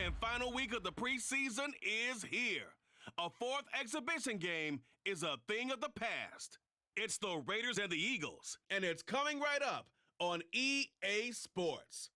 and final week of the preseason is here. A fourth exhibition game is a thing of the past. It's the Raiders and the Eagles, and it's coming right up on EA Sports.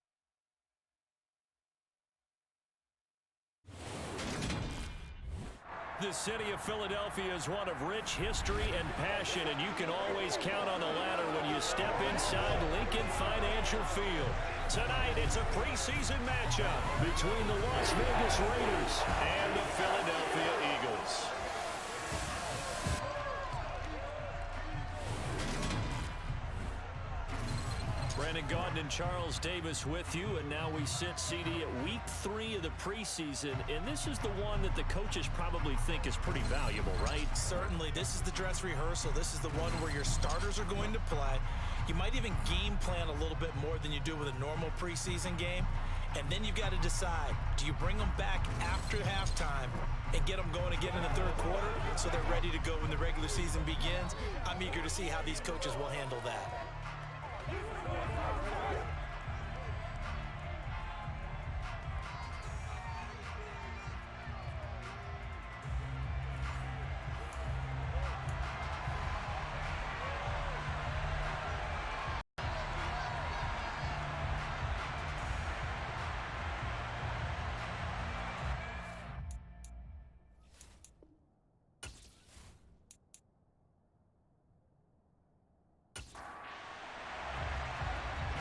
The city of Philadelphia is one of rich history and passion, and you can always count on the ladder when you step inside Lincoln Financial Field. Tonight, it's a preseason matchup between the Las Vegas Raiders and the Philadelphia Eagles. Brandon Gaudin and Charles Davis with you, and now we sit, CD, at week 3 of the preseason, and this is the one that the coaches probably think is pretty valuable, right? Certainly. This is the dress rehearsal. This is the one where your starters are going to play. You might even game plan a little bit more than you do with a normal preseason game, and then you've got to decide, do you bring them back after halftime and get them going again in the third quarter so they're ready to go when the regular season begins? I'm eager to see how these coaches will handle that.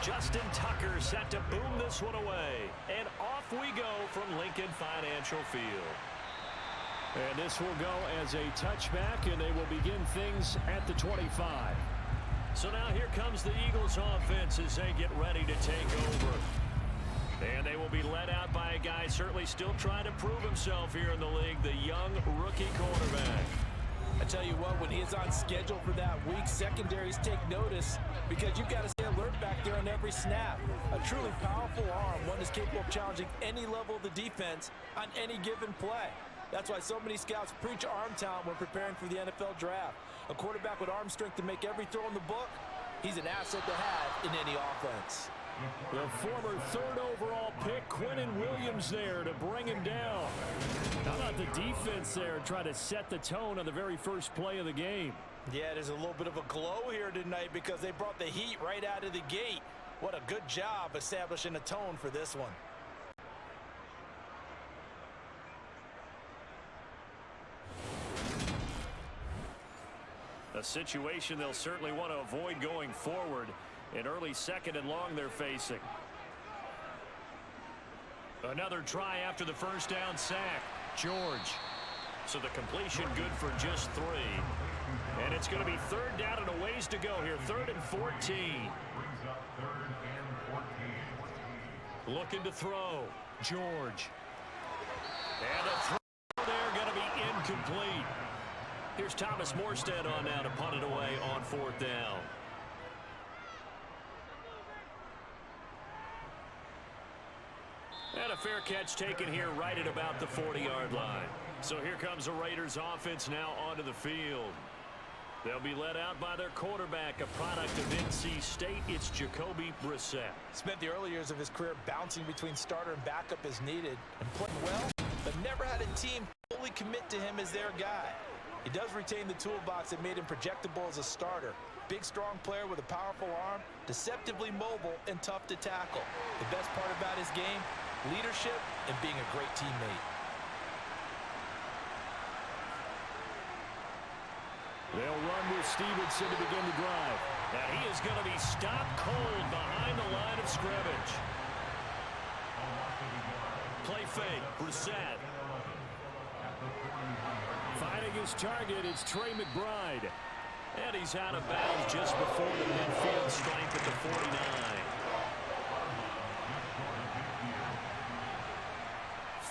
Justin Tucker set to boom this one away. And off we go from Lincoln Financial Field. And this will go as a touchback, and they will begin things at the 25. So now here comes the Eagles offense as they get ready to take over. And they will be led out by a guy certainly still trying to prove himself here in the league, the young rookie quarterback. I tell you what, when he is on schedule for that week, secondaries take notice because you've got to stay alert back there on every snap. A truly powerful arm, one that's capable of challenging any level of the defense on any given play. That's why so many scouts preach arm talent when preparing for the NFL draft. A quarterback with arm strength to make every throw in the book, he's an asset to have in any offense. The former 3rd overall pick, Quinnen Williams, there to bring him down. How about the defense there trying to set the tone on the very first play of the game? Yeah, there's a little bit of a glow here tonight because they brought the heat right out of the gate. What a good job establishing a tone for this one. A situation they'll certainly want to avoid going forward. An early 2nd and long they're facing. Another try after the first down sack. George. So the completion good for just 3. And it's going to be 3rd down and a ways to go here. 3rd and 14. Looking to throw. George. And a throw there going to be incomplete. Here's Thomas Morstead on now to punt it away on 4th down. And a fair catch taken here right at about the 40-yard line. So here comes the Raiders offense now onto the field. They'll be led out by their quarterback, a product of NC State. It's Jacoby Brissett. Spent the early years of his career bouncing between starter and backup as needed and playing well, but never had a team fully commit to him as their guy. He does retain the toolbox that made him projectable as a starter. Big, strong player with a powerful arm, deceptively mobile, and tough to tackle. The best part about his game, leadership and being a great teammate. They'll run with Stevenson to begin the drive. And he is going to be stopped cold behind the line of scrimmage. Play fake, Brissett. Finding his target, it's Trey McBride. And he's out of bounds just before the midfield stripe at the 49.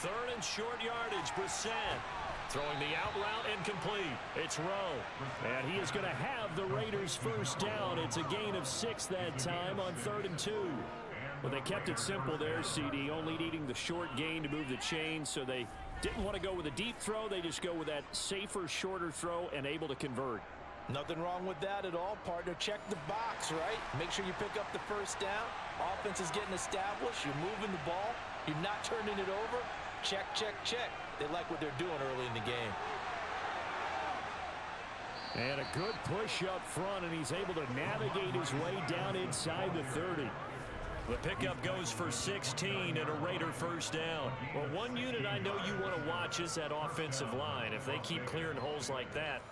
3rd and short yardage, Brissett. Throwing the out route incomplete. It's Rowe. And he is going to have the Raiders first down. It's a gain of 6 that time on 3rd and 2. Well, they kept it simple there, CD, only needing the short gain to move the chain, so they didn't want to go with a deep throw. They just go with that safer, shorter throw and able to convert. Nothing wrong with that at all, partner. Check the box, right? Make sure you pick up the first down. Offense is getting established. You're moving the ball. You're not turning it over. Check, check, check. They like what they're doing early in the game. And a good push up front, and he's able to navigate his way down inside the 30. The pickup goes for 16 and a Raider first down. Well, one unit I know you want to watch is that offensive line. If they keep clearing holes like that.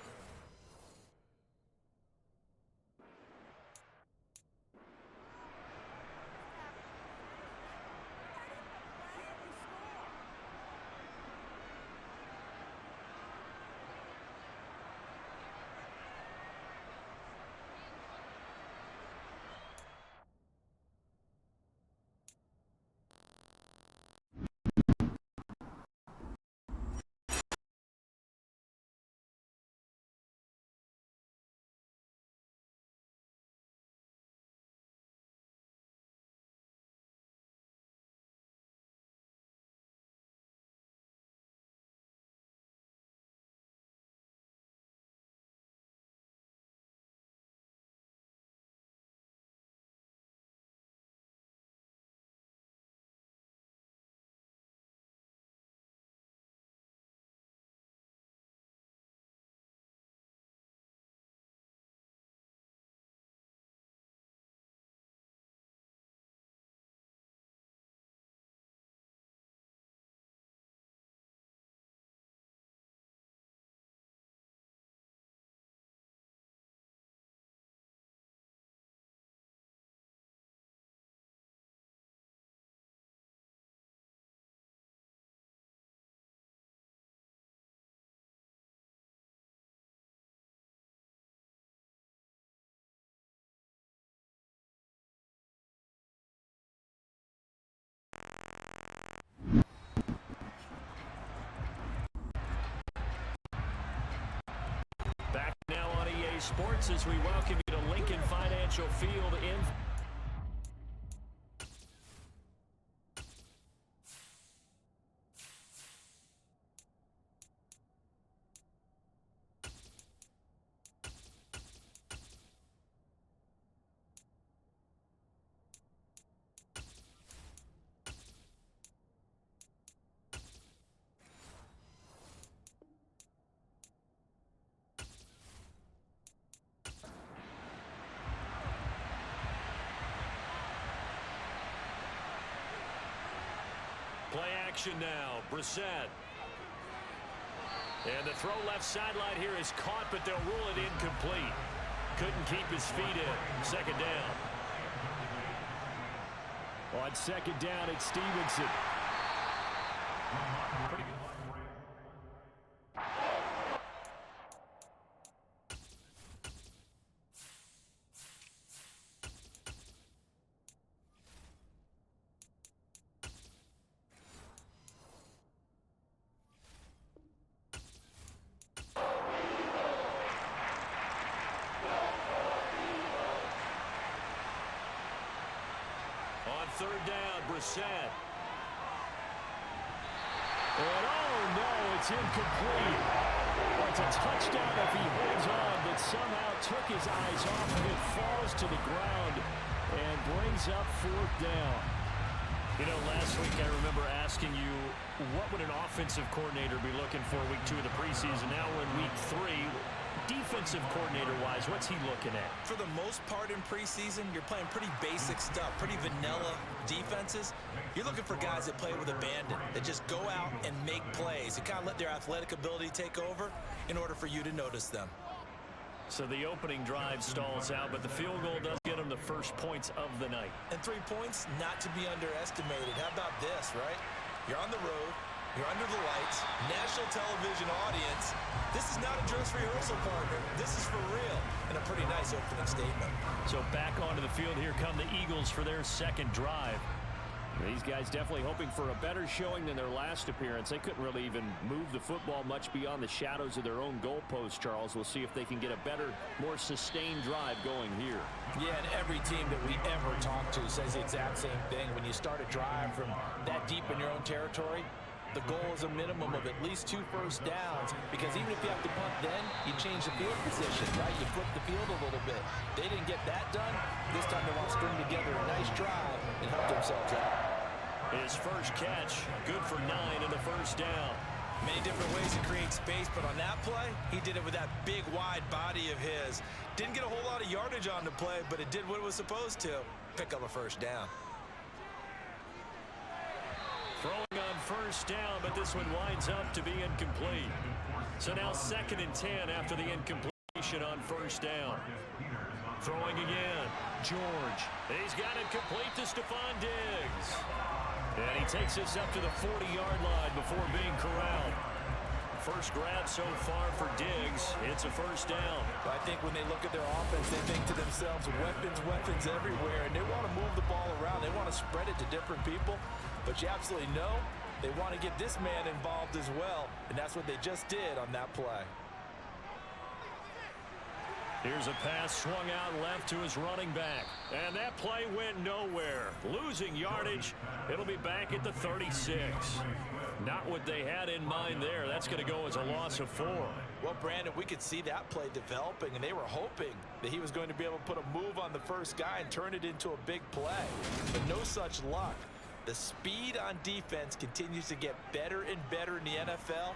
Back now on EA Sports as we welcome you to Lincoln Financial Field in play action now. Brissett. And the throw left sideline here is caught, but they'll rule it incomplete. Couldn't keep his feet in. Second down. On second down, it's Stevenson. Pretty good. Third down, Brissett. And oh no, it's incomplete. Well, it's a touchdown if he holds on, but somehow took his eyes off of it, falls to the ground, and brings up fourth down. You know, last week I remember asking you, what would an offensive coordinator be looking for week 2 of the preseason? Now we're in week 3. Defensive coordinator-wise, what's he looking at? For the most part in preseason, you're playing pretty basic stuff, pretty vanilla defenses. You're looking for guys that play with abandon, that just go out and make plays, and kind of let their athletic ability take over in order for you to notice them. So the opening drive stalls out, but the field goal does get them the first points of the night. And 3 points, not to be underestimated. How about this, right? You're on the road. You're under the lights, national television audience. This is not a dress rehearsal, partner. This is for real, and a pretty nice opening statement. So back onto the field, here come the Eagles for their second drive. These guys definitely hoping for a better showing than their last appearance. They couldn't really even move the football much beyond the shadows of their own goalpost, Charles. We'll see if they can get a better, more sustained drive going here. Yeah, and every team that we ever talk to says the exact same thing. When you start a drive from that deep in your own territory, the goal is a minimum of at least 2 first downs, because even if you have to punt then, you change the field position, right? You flip the field a little bit. They didn't get that done. This time they want to string together a nice drive and help themselves out. His first catch, good for 9 in the first down. Many different ways to create space, but on that play, he did it with that big, wide body of his. Didn't get a whole lot of yardage on the play, but it did what it was supposed to. Pick up a first down. Throwing on first down, but this one winds up to be incomplete. So now 2nd and 10 after the incompletion on first down. Throwing again, George. He's got it complete to Stephon Diggs. And he takes this up to the 40-yard line before being corralled. First grab so far for Diggs. It's a first down. I think when they look at their offense, they think to themselves, weapons everywhere, and they want to move the ball around. They want to spread it to different people, but you absolutely know they want to get this man involved as well, and that's what they just did on that play. Here's a pass swung out left to his running back. And that play went nowhere. Losing yardage. It'll be back at the 36. Not what they had in mind there. That's going to go as a loss of 4. Well, Brandon, we could see that play developing, and they were hoping that he was going to be able to put a move on the first guy and turn it into a big play. But no such luck. The speed on defense continues to get better and better in the NFL.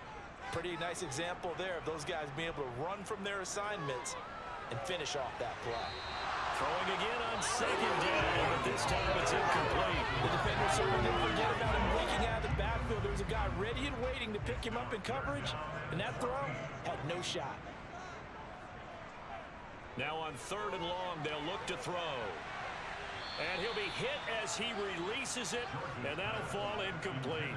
Pretty nice example there of those guys being able to run from their assignments and finish off that play. Throwing again on 2nd down, but this time it's incomplete. The defender certainly didn't forget about him breaking out of the backfield. There was a guy ready and waiting to pick him up in coverage, and that throw had no shot. Now on 3rd and long, they'll look to throw. And he'll be hit as he releases it, and that'll fall incomplete.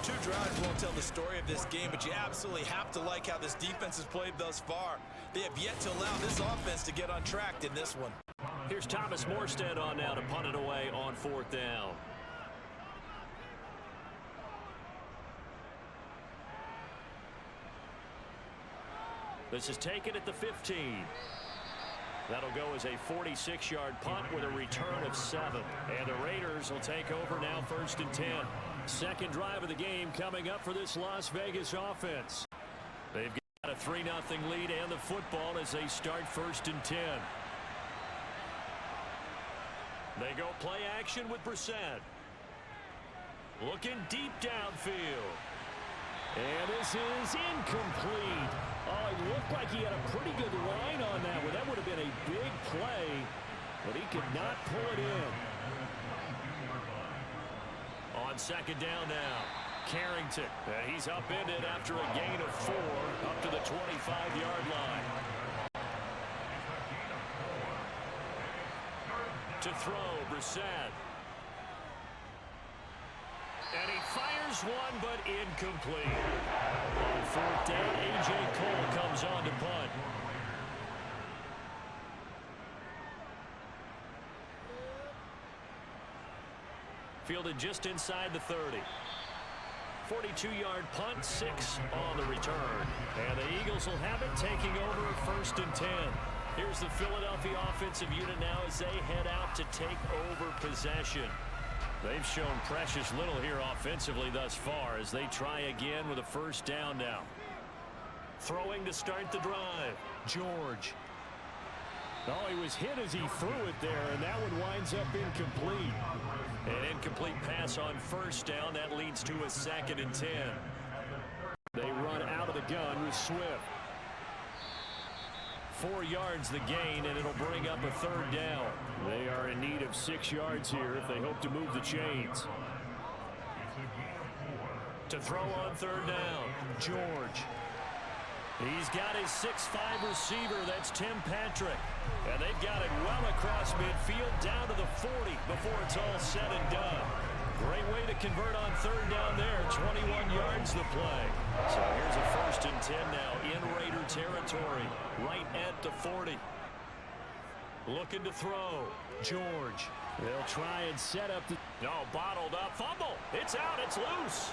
2 drives won't tell the story of this game, but you absolutely have to like how this defense has played thus far. They have yet to allow this offense to get untracked in this one. Here's Thomas Morstead on now to punt it away on 4th down. This is taken at the 15. That'll go as a 46-yard punt with a return of 7. And the Raiders will take over now 1st and 10. Second drive of the game coming up for this Las Vegas offense. They've got a 3-0 lead and the football as they start 1st and 10. They go play action with Brissett. Looking deep downfield. And this is incomplete. Oh, it looked like he had a pretty good line on that one. That would have been a big play, but he could not pull it in. On 2nd down now, Carrington. He's upended after a gain of 4 up to the 25-yard line. To throw, Brissett. And he fires one, but incomplete. On 4th down, A.J. Cole comes on to punt. Fielded just inside the 30. 42-yard punt, 6 on the return. And the Eagles will have it, taking over at 1st and 10. Here's the Philadelphia offensive unit now as they head out to take over possession. They've shown precious little here offensively thus far as they try again with a 1st down now. Throwing to start the drive, George. Oh, he was hit as he threw it there, and that one winds up incomplete. An incomplete pass on 1st down. That leads to a 2nd and 10. They run out of the gun with Swift. 4 yards the gain, and it'll bring up a 3rd down. They are in need of 6 yards here if they hope to move the chains. To throw on 3rd down, George. He's got his 6'5" receiver. That's Tim Patrick. And they've got it well across midfield down to the 40 before it's all said and done. Great way to convert on 3rd down there. 21 yards the play. So here's a 1st and 10 now in Raider territory. Right at the 40. Looking to throw. George. They'll try and set up the... No, bottled up. Fumble. It's out. It's loose.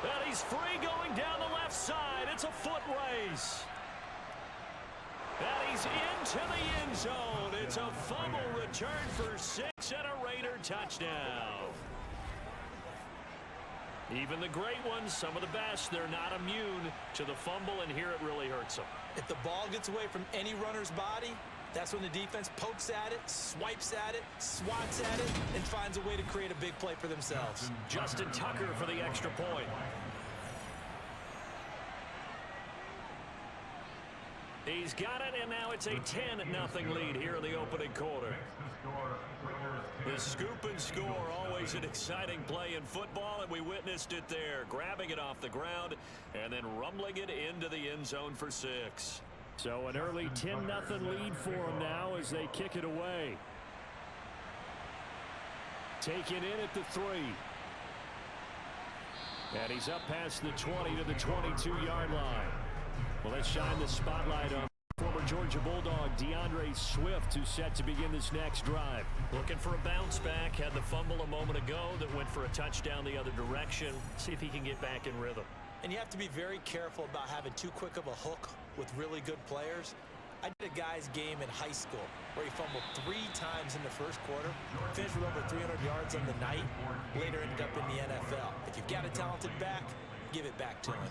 And he's free going down the left side. It's a foot race. And he's into the end zone. It's a fumble return for 6 and a Raider touchdown. Even the great ones, some of the best, they're not immune to the fumble, and here it really hurts them. If the ball gets away from any runner's body, That's when the defense pokes at it, swipes at it, swats at it, and finds a way to create a big play for themselves. Justin Tucker for the extra point. He's got it, and now it's a 10-0 lead here in the opening quarter. The scoop and score, always an exciting play in football, and we witnessed it there, grabbing it off the ground and then rumbling it into the end zone for 6. So an early 10-0 lead for them now as they kick it away. Taken in at the 3. And he's up past the 20 to the 22-yard line. Well, let's shine the spotlight on former Georgia Bulldog DeAndre Swift, who's set to begin this next drive. Looking for a bounce back. Had the fumble a moment ago that went for a touchdown the other direction. See if he can get back in rhythm. And you have to be very careful about having too quick of a hook with really good players. I did a guy's game in high school where he fumbled 3 times in the first quarter, finished with over 300 yards on the night, later ended up in the NFL. If you've got a talented back, give it back to him.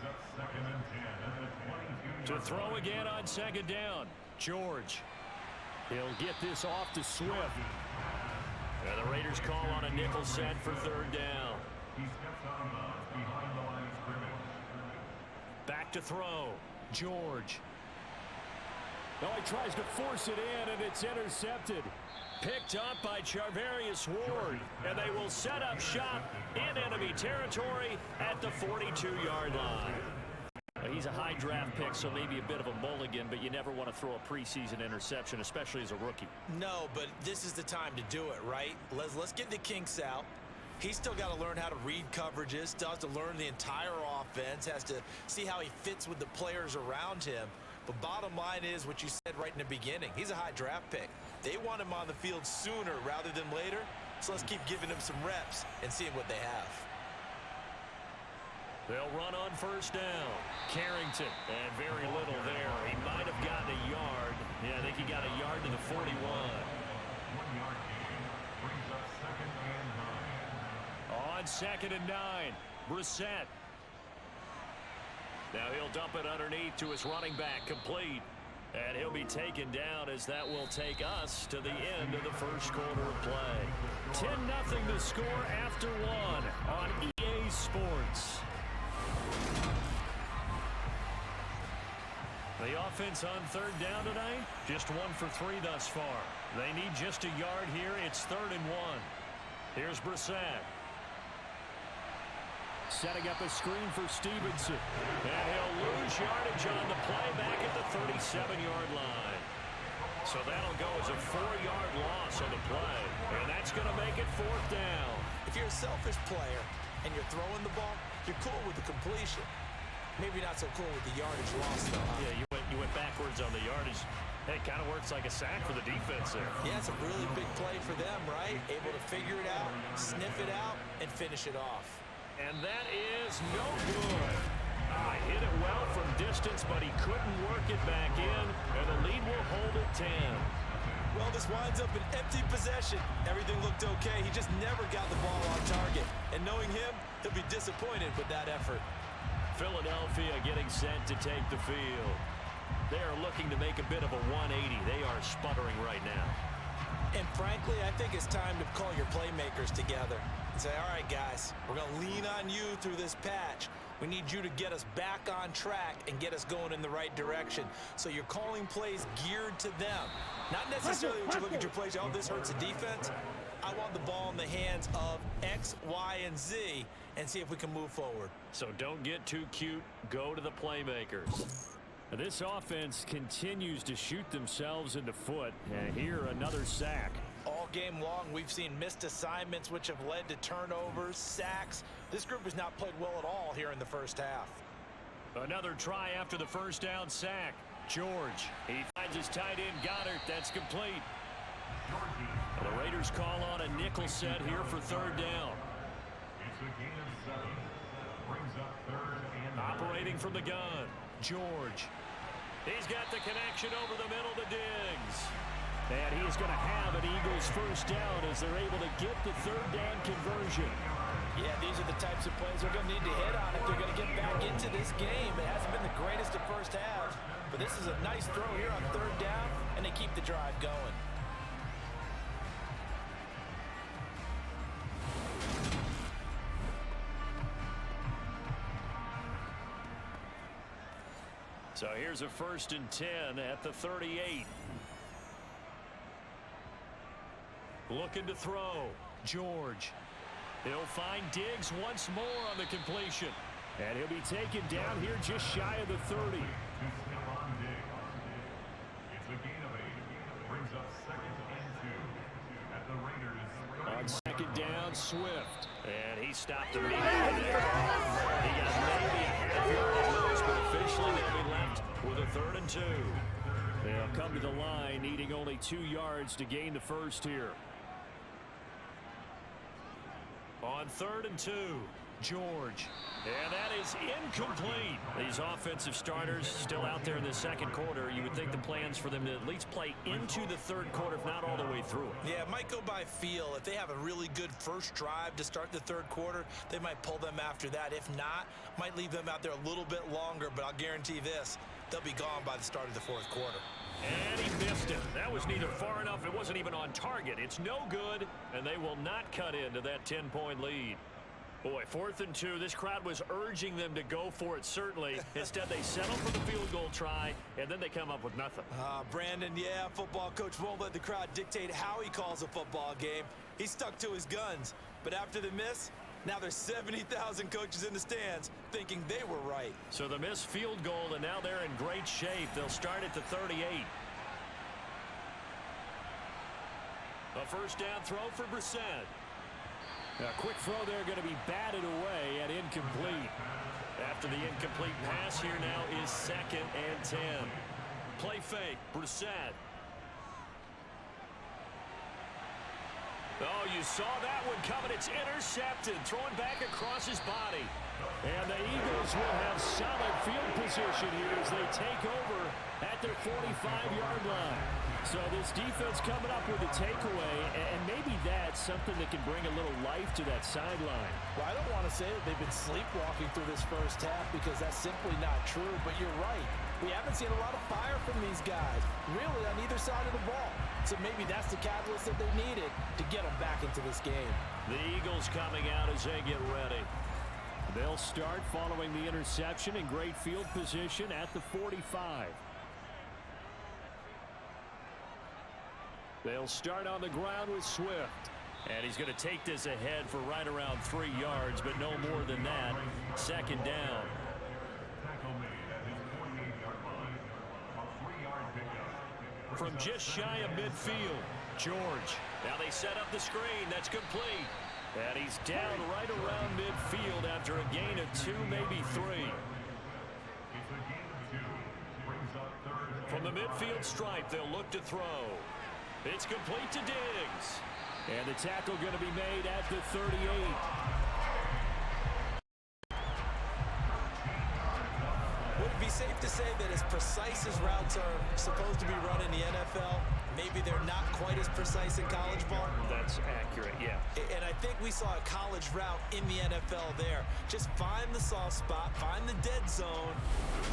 To throw again on second down, George. He'll get this off to Swift. And the Raiders call on a nickel set for third down. Back to throw, George. Oh, he tries to force it in, and it's intercepted. Picked up by Charvarius Ward, and they will set up shop in enemy territory at the 42-yard line. He's a high draft pick, so maybe a bit of a mulligan, but you never want to throw a preseason interception, especially as a rookie. No, but this is the time to do it, right? Let's get the kinks out. He's still got to learn how to read coverages, still has to learn the entire offense, has to see how he fits with the players around him. But bottom line is what you said right in the beginning. He's a high draft pick. They want him on the field sooner rather than later, so let's keep giving him some reps and seeing what they have. They'll run on first down. Carrington, and very little there. He might have gotten a yard. Yeah, I think he got a yard to the 41. 1 yard gain brings up 2nd and 9. On 2nd and 9, Brissett. Now he'll dump it underneath to his running back, complete. And he'll be taken down as that will take us to the end of the first quarter of play. 10-0 the score after 1 on EA Sports. The offense on third down tonight, just 1 for 3 thus far. They need just a yard here. It's 3rd and 1. Here's Brissett. Setting up a screen for Stevenson. And he'll lose yardage on the play back at the 37-yard line. So that'll go as a 4-yard loss on the play. And that's going to make it 4th down. If you're a selfish player and you're throwing the ball, you're cool with the completion. Maybe not so cool with the yardage loss, though. Huh? Yeah, you went backwards on the yardage. Hey, it kind of works like a sack for the defense there. Yeah, it's a really big play for them, right? Able to figure it out, sniff it out, and finish it off. And that is no good. Hit it well from distance, but he couldn't work it back in, and the lead will hold at 10. Well, this winds up an empty possession. Everything looked okay. He just never got the ball on target. And knowing him, he'll be disappointed with that effort. Philadelphia getting set to take the field. They are looking to make a bit of a 180. They are sputtering right now. And frankly, I think it's time to call your playmakers together and say, all right, guys, we're going to lean on you through this patch. We need you to get us back on track and get us going in the right direction. So you're calling plays geared to them. Not necessarily when you look at your plays, oh, this hurts the defense. I want the ball in the hands of X, Y, and Z and see if we can move forward. So don't get too cute. Go to the playmakers. This offense continues to shoot themselves in the foot. And here, another sack. All game long, we've seen missed assignments, which have led to turnovers, sacks. This group has not played well at all here in the first half. Another try after the first down sack. George, he finds his tight end Goddard. That's complete. The Raiders call on a nickel set here for third down. It's a gain of 7. Brings up 3rd and 9. Operating from the gun, George. He's got the connection over the middle to Diggs. And he's going to have an Eagles first down as they're able to get the third down conversion. Yeah, these are the types of plays they're going to need to hit on if they're going to get back into this game. It hasn't been the greatest of first halves, but this is a nice throw here on third down, and they keep the drive going. So here's a 1st and 10 at the 38. Looking to throw. George. He'll find Diggs once more on the completion. And he'll be taken down here just shy of the 30. On 2nd down, Swift. And he stopped immediately. He got maybe a half yard at most, but officially they'll be left with a 3rd and 2. They'll come to the line, needing only 2 yards to gain the first here. On 3rd and 2, George. And that is incomplete. These offensive starters still out there in the second quarter. You would think the plans for them to at least play into the 3rd quarter, if not all the way through it. Yeah, it might go by feel. If they have a really good first drive to start the 3rd quarter, they might pull them after that. If not, might leave them out there a little bit longer, but I'll guarantee this, they'll be gone by the start of the 4th quarter. And he missed it. That was neither far enough. It wasn't even on target. It's no good, and they will not cut into that 10-point lead. Boy, 4th and 2. This crowd was urging them to go for it, certainly. Instead, they settle for the field goal try, and then they come up with nothing. Brandon, yeah, football coach won't let the crowd dictate how he calls a football game. He stuck to his guns. But after the miss, now there's 70,000 coaches in the stands thinking they were right. So the missed field goal, and now they're in great shape. They'll start at the 38. A 1st down throw for Brissett. A quick throw there, going to be batted away and incomplete. After the incomplete pass, here now is 2nd and 10. Play fake, Brissett. Oh, you saw that one coming. It's intercepted, throwing back across his body. And the Eagles will have solid field position here as they take over at their 45-yard line. So this defense coming up with a takeaway, and maybe that's something that can bring a little life to that sideline. Well, I don't want to say that they've been sleepwalking through this first half because that's simply not true, but you're right. We haven't seen a lot of fire from these guys, really, on either side of the ball. So maybe that's the catalyst that they needed to get them back into this game. The Eagles coming out as they get ready. They'll start following the interception in great field position at the 45. They'll start on the ground with Swift. And he's going to take this ahead for right around 3 yards, but no more than that. 2nd down. From just shy of midfield, George. Now they set up the screen. That's complete. And he's down right around midfield after a gain of 2, maybe 3. From the midfield stripe, they'll look to throw. It's complete to Diggs. And the tackle going to be made at the 38. Would it be safe to say that as precise as routes are supposed to be run in the NFL, maybe they're not quite as precise in college ball? That's accurate, yeah. And I think we saw a college route in the NFL there. Just find the soft spot, find the dead zone,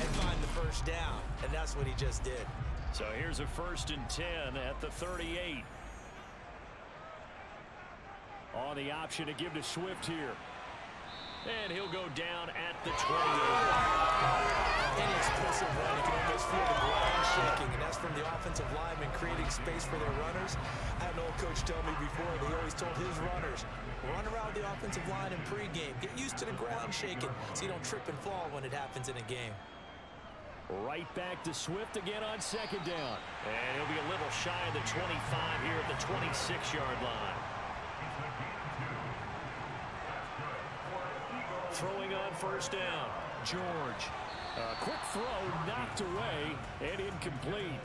and find the first down. And that's what he just did. So here's a 1st and 10 at the 38. On the option to give to Swift here. And he'll go down at the 28. Any explosive run, you can almost feel the ground shaking, and that's from the offensive linemen creating space for their runners. I had an old coach tell me before that he always told his runners, run around the offensive line in pregame. Get used to the ground shaking so you don't trip and fall when it happens in a game. Right back to Swift again on 2nd down. And he'll be a little shy of the 25 here at the 26-yard line. Throwing on 1st down, George. A quick throw knocked away and incomplete.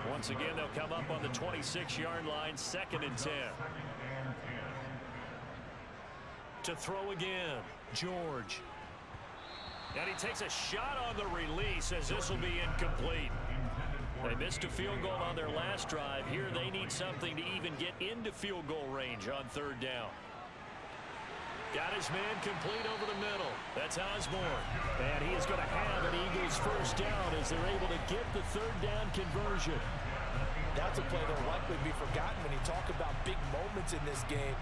Once again, they'll come up on the 26-yard line, 2nd and 10. To throw again, George. And he takes a shot on the release as this will be incomplete. They missed a field goal on their last drive. Here they need something to even get into field goal range on 3rd down. Got his man complete over the middle. That's Osborne. And he is going to have an Eagles first down as they're able to get the third down conversion. That's a play that will likely be forgotten when you talk about big moments in this game.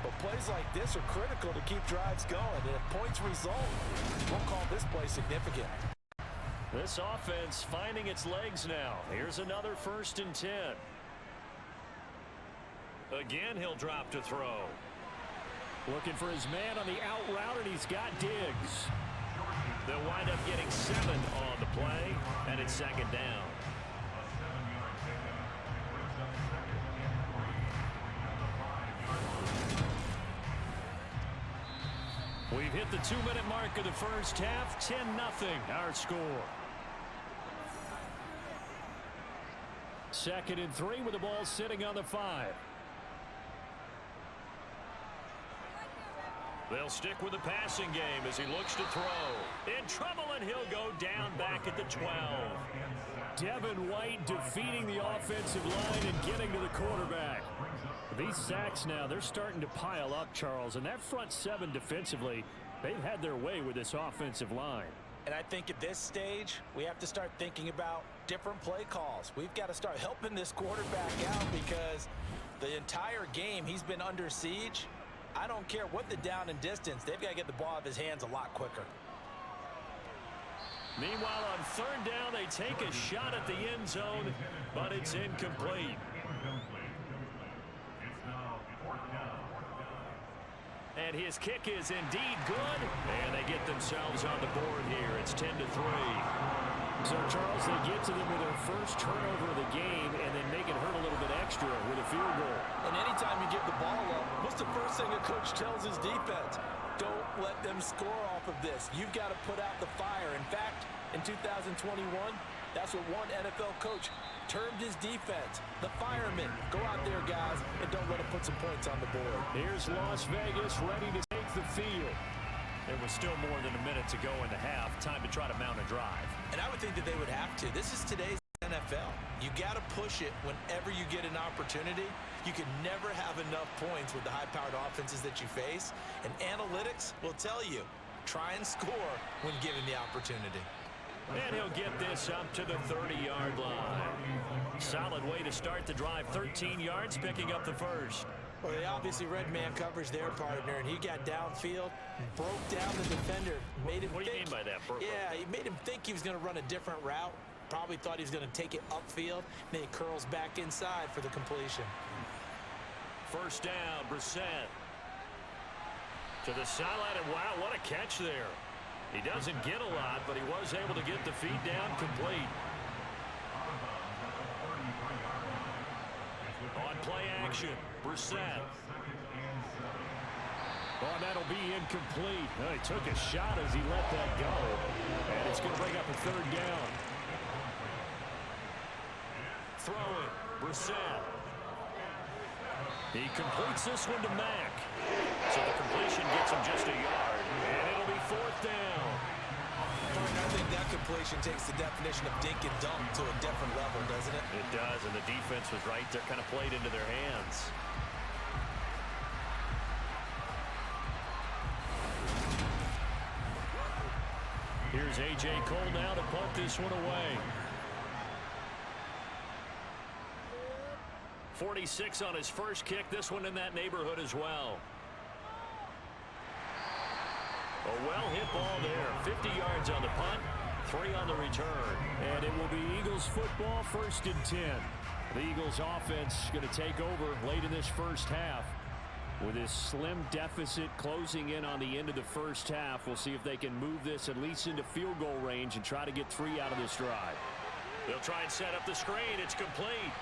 But plays like this are critical to keep drives going. And if points result, we'll call this play significant. This offense finding its legs now. Here's another 1st and 10. Again, he'll drop to throw. Looking for his man on the out route, and he's got Diggs. They'll wind up getting 7 on the play, and it's 2nd down. We've hit the 2-minute mark of the first half. 10-0 our score. 2nd and 3 with the ball sitting on the 5. They'll stick with the passing game as he looks to throw. In trouble, and he'll go down back at the 12. Devin White defeating the offensive line and getting to the quarterback. These sacks now, they're starting to pile up, Charles. And that front 7 defensively, they've had their way with this offensive line. And I think at this stage, we have to start thinking about different play calls. We've got to start helping this quarterback out because the entire game he's been under siege. I don't care what the down and distance. They've got to get the ball out of his hands a lot quicker. Meanwhile, on 3rd down, they take a shot at the end zone, but it's incomplete. And his kick is indeed good, and they get themselves on the board here. It's 10-3. So, Charles, they get to them with their first turnover of the game and then make it hurt a little bit extra with a field goal. And anytime you give the ball up, what's the first thing a coach tells his defense? Don't let them score off of this. You've got to put out the fire. In fact, in 2021, that's what one NFL coach termed his defense. The firemen. Go out there, guys, and don't let them put some points on the board. Here's Las Vegas ready to take the field. There was still more than a minute to go in the half. Time to try to mount a drive. And I would think that they would have to. This is today's NFL. You got to push it whenever you get an opportunity. You can never have enough points with the high-powered offenses that you face. And analytics will tell you, try and score when given the opportunity. And he'll get this up to the 30-yard line. Solid way to start the drive. 13 yards, picking up the first. Well, they obviously read man coverage their partner, and he got downfield, broke down the defender, made him What do you mean by that, Burko? Yeah, he made him think he was going to run a different route. Probably thought he was going to take it upfield. Then he curls back inside for the completion. First down, Brissett. To the sideline, and wow, what a catch there. He doesn't get a lot, but he was able to get the feed down complete. On play action, Brissett. Oh, that'll be incomplete. He took a shot as he let that go. And it's going to bring up a 3rd down. Throw it, Brissett. He completes this one to Mack. So the completion gets him just a yard. And it'll be 4th down. I think that completion takes the definition of dink and dunk to a different level, doesn't it? It does, and the defense was right there, kind of played into their hands. Here's A.J. Cole now to punt this one away. 46 on his first kick. This one in that neighborhood as well. A well-hit ball there. 50 yards on the punt, 3 on the return. And it will be Eagles football, 1st and 10. The Eagles offense going to take over late in this first half. With this slim deficit closing in on the end of the first half, we'll see if they can move this at least into field goal range and try to get 3 out of this drive. They'll try and set up the screen. It's complete.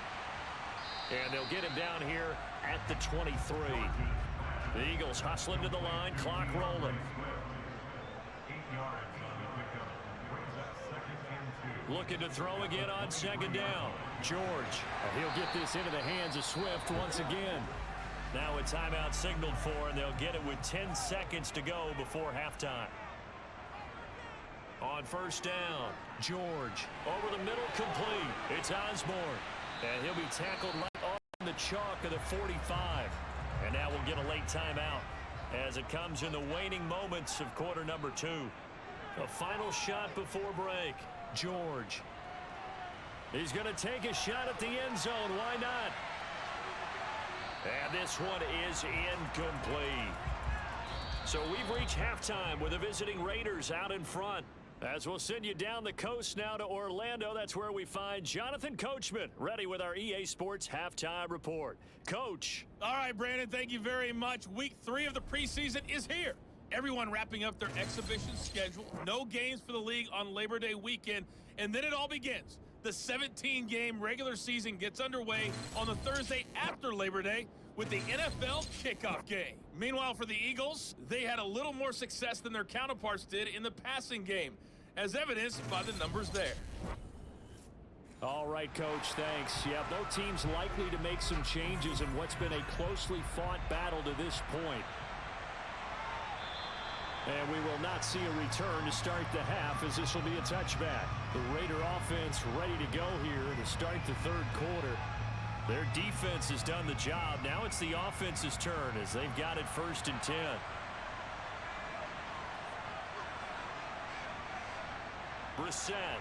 And they'll get him down here at the 23. The Eagles hustling to the line, clock rolling. Looking to throw again on 2nd down. George. He'll get this into the hands of Swift once again. Now a timeout signaled for, and they'll get it with 10 seconds to go before halftime. On 1st down, George. Over the middle, complete. It's Osborne. And he'll be tackled right on the chalk of the 45. And now we'll get a late timeout. as it comes in the waning moments of quarter number 2. A final shot before break. George. He's going to take a shot at the end zone. Why not? And this one is incomplete. So we've reached halftime with the visiting Raiders out in front. As we'll send you down the coast now to Orlando, that's where we find Jonathan Coachman, ready with our EA Sports Halftime Report. Coach. All right, Brandon, thank you very much. Week 3 of the preseason is here. Everyone wrapping up their exhibition schedule. No games for the league on Labor Day weekend, and then it all begins. The 17-game regular season gets underway on the Thursday after Labor Day with the NFL kickoff game. Meanwhile, for the Eagles, they had a little more success than their counterparts did in the passing game, as evidenced by the numbers there. All right, Coach, thanks. Yeah, both teams likely to make some changes in what's been a closely fought battle to this point. And we will not see a return to start the half, as this will be a touchback. The Raider offense ready to go here to start the third quarter. Their defense has done the job. Now it's the offense's turn as they've got it 1st and 10. Brissett.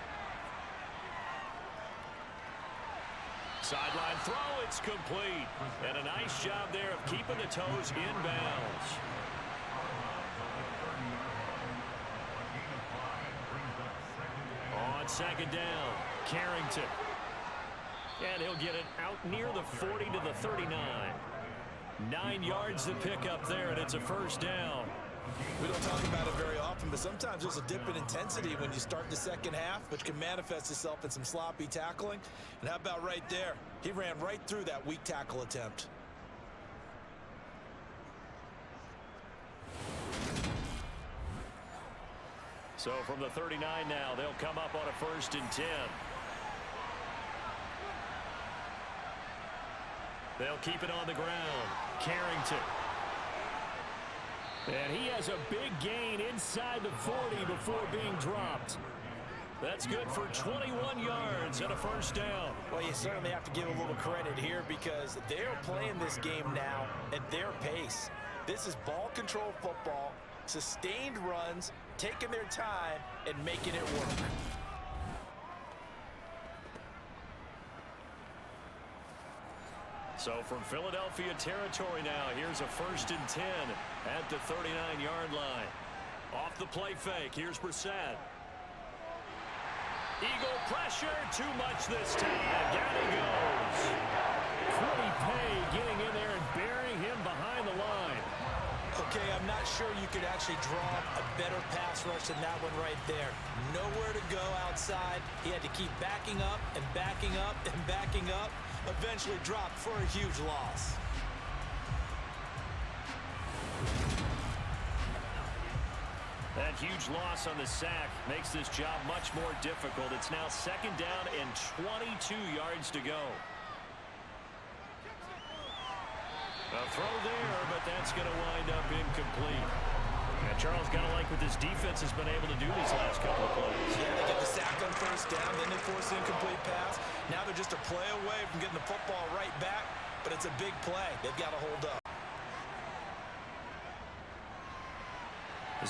Sideline throw, it's complete. And a nice job there of keeping the toes inbounds. On 2nd down, Carrington. And he'll get it out near the 40 to the 39. 9 yards to pick up there, and it's a 1st down. We don't talk about it very often, but sometimes there's a dip in intensity when you start the second half, which can manifest itself in some sloppy tackling. And how about right there? He ran right through that weak tackle attempt. So from the 39 now, they'll come up on a 1st and 10. They'll keep it on the ground. Carrington. And he has a big gain inside the 40 before being dropped. That's good for 21 yards and a 1st down. Well, you certainly have to give a little credit here because they're playing this game now at their pace. This is ball control football, sustained runs, taking their time and making it work. So from Philadelphia territory now, here's a 1st and 10 at the 39-yard line. Off the play fake, here's Brissett. Eagle pressure, too much this time. Down he goes. Quiddy Pay getting in there and burying him behind the line. Okay, I'm not sure you could actually draw a better pass rush than that one right there. Nowhere to go outside. He had to keep backing up and backing up and backing up. Eventually dropped for a huge loss. That huge loss on the sack makes this job much more difficult. It's now 2nd down and 22 yards to go. A throw there, but that's going to wind up incomplete. And Charles, got to like what this defense has been able to do these last couple of plays. Yeah, they get the sack on 1st down, then they force the incomplete pass. Now they're just a play away from getting the football right back, but it's a big play. They've got to hold up.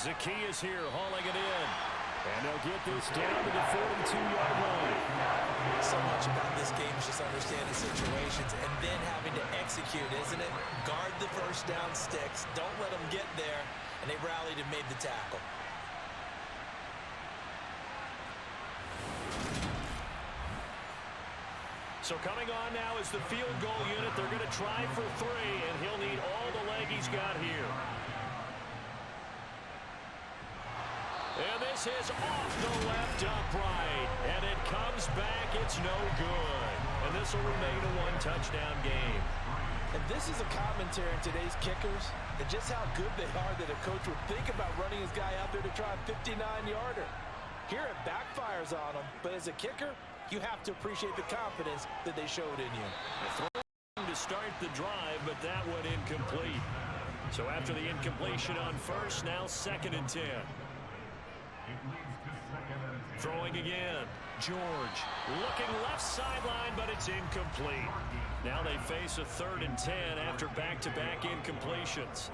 Zacchaeus here hauling it in. And they'll get this down to the 42-yard line. So much about this game is just understanding situations and then having to execute, isn't it? Guard the 1st down sticks. Don't let them get there. And they rallied and made the tackle. So coming on now is the field goal unit. They're going to try for 3, and he'll need all the leg he's got here. And this is off the left upright. And it comes back. It's no good. And this will remain a 1-touchdown game. And this is a commentary on today's kickers and just how good they are that a coach would think about running his guy out there to try a 59-yarder. Here it backfires on him, but as a kicker, you have to appreciate the confidence that they showed in you. A throw to start the drive, but that one incomplete. So after the incompletion on 1st, now 2nd and 10. Throwing again. George looking left sideline, but it's incomplete. Now they face a 3rd and 10 after back-to-back incompletions.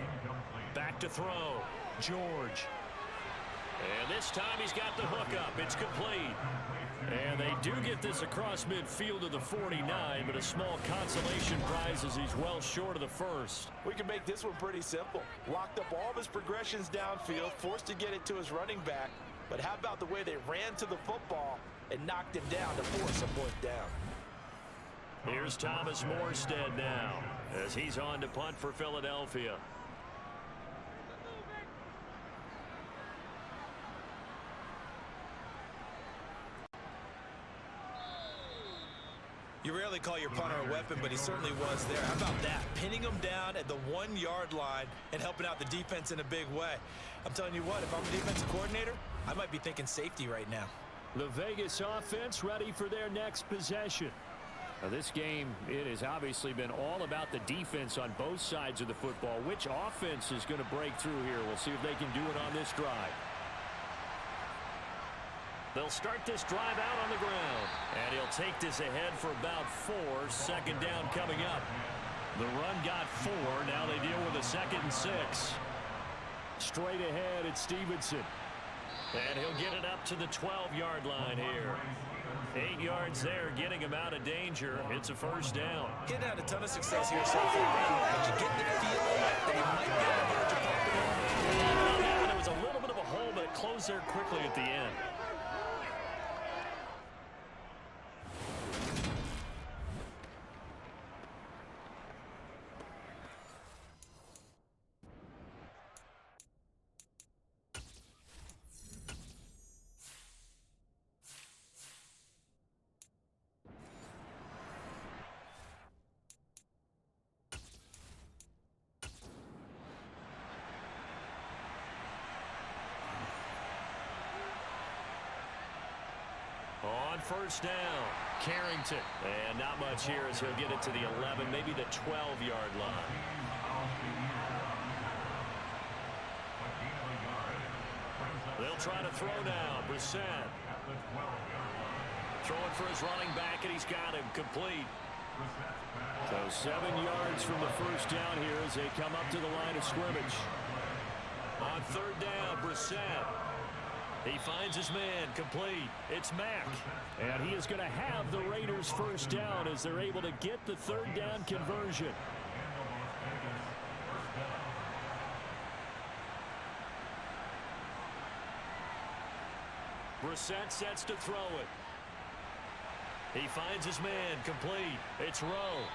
Back to throw. George. And this time he's got the hook up. It's complete. And they do get this across midfield to the 49, but a small consolation prize as he's well short of the first. We can make this one pretty simple. Locked up all of his progressions downfield, forced to get it to his running back. But how about the way they ran to the football and knocked him down to force a point down? Here's Thomas Morstead now as he's on to punt for Philadelphia. You rarely call your punter a weapon, but he certainly was there. How about that? Pinning him down at the 1-yard line and helping out the defense in a big way. I'm telling you what, if I'm a defensive coordinator, I might be thinking safety right now. The Vegas offense ready for their next possession. Now this game, it has obviously been all about the defense on both sides of the football. Which offense is going to break through here? We'll see if they can do it on this drive. They'll start this drive out on the ground. And he'll take this ahead for about 4. Second down coming up. The run got 4. Now they deal with a 2nd and 6. Straight ahead, it's Stevenson. And he'll get it up to the 12-yard line here. 8 yards there, getting him out of danger. It's a first down. Getting had a ton of success here so far. But you get the feeling that he might be on the verge of popping off. Yeah, there was a little bit of a hole, but it closed there quickly at the end. On first down, Carrington. And not much here as he'll get it to the 11, maybe the 12-yard line. They'll try to throw now. Brissett. Throwing for his running back, and he's got him complete. So 7 yards from the first down here as they come up to the line of scrimmage. On third down, Brissett. He finds his man complete. It's Mack. And he is going to have the Raiders first down as they're able to get the third down conversion. Brissett sets to throw it. He finds his man complete. It's Rowe.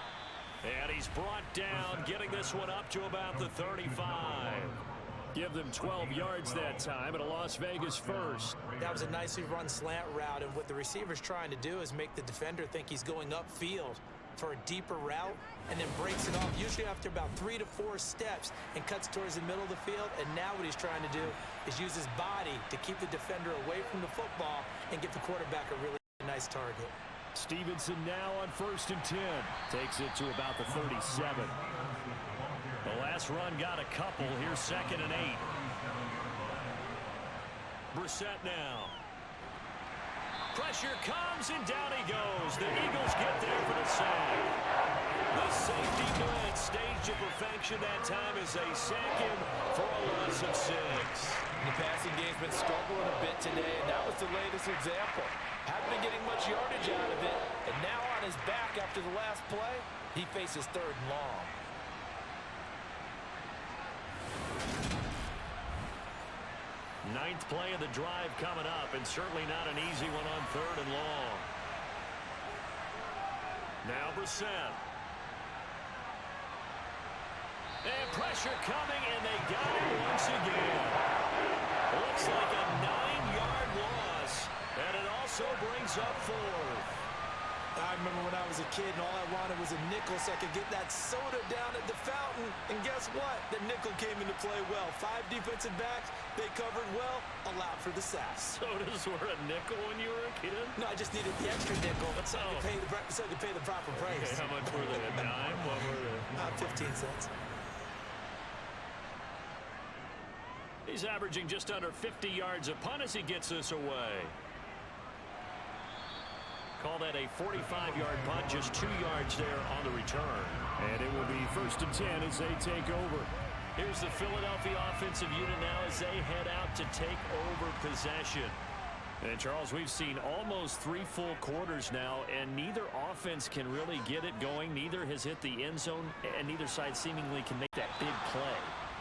And he's brought down, getting this one up to about the 35. Give them 12 yards that time at a Las Vegas first. That was a nicely run slant route, and what the receiver's trying to do is make the defender think he's going upfield for a deeper route and then breaks it off, usually after about 3 to 4 steps, and cuts towards the middle of the field. And now what he's trying to do is use his body to keep the defender away from the football and get the quarterback a really nice target. Stevenson now on 1st and 10. Takes it to about the 37. The last run got a couple. Here's 2nd and 8. Brissett now. Pressure comes, and down he goes. The Eagles get there for the sack. The safety blitz staged to perfection that time as they sack him for a loss of 6. The passing game's been struggling a bit today, and that was the latest example. Hadn't been getting much yardage out of it, and now on his back after the last play, he faces 3rd and long. Ninth play of the drive coming up, and certainly not an easy one on 3rd and long. Now Brissett. And pressure coming, and they got it once again. Looks like a 9-yard loss, and it also brings up 4th. I remember when I was a kid and all I wanted was a nickel so I could get that soda down at the fountain. And guess what? The nickel came into play well. 5 defensive backs, they covered well, allowed for the sack. Sodas were a nickel when you were a kid? No, I just needed the extra nickel so I could pay the proper price. Okay, how much were they? A dime? What were they? 15 cents. He's averaging just under 50 yards a punt as he gets this away. Call that a 45-yard punt, just 2 yards there on the return. And it will be 1st and 10 as they take over. Here's the Philadelphia offensive unit now as they head out to take over possession. And, Charles, we've seen almost 3 full quarters now, and neither offense can really get it going. Neither has hit the end zone, and neither side seemingly can make that big play.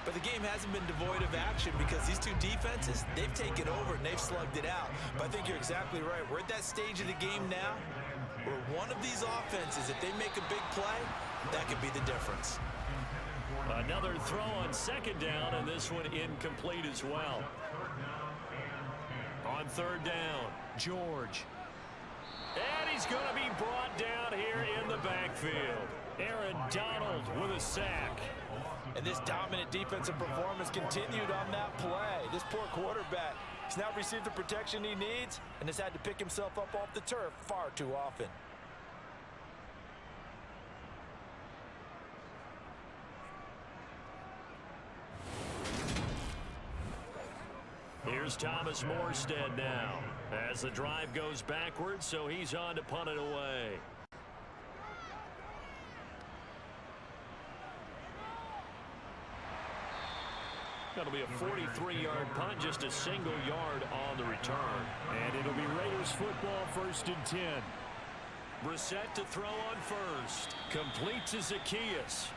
But the game hasn't been devoid of action because these two defenses, they've taken over and they've slugged it out. But I think you're exactly right. We're at that stage of the game now where one of these offenses, if they make a big play, that could be the difference. Another throw on second down, and this one incomplete as well. On third down, George. And he's going to be brought down here in the backfield. Aaron Donald with a sack. And this dominant defensive performance continued on that play. This poor quarterback has now received the protection he needs and has had to pick himself up off the turf far too often. Here's Thomas Morstead now as the drive goes backwards, so he's on to punt it away. That'll be a 43-yard punt, just a single yard on the return. And it'll be Raiders football, 1st and 10. Brissett to throw on first. Complete to Zacchaeus.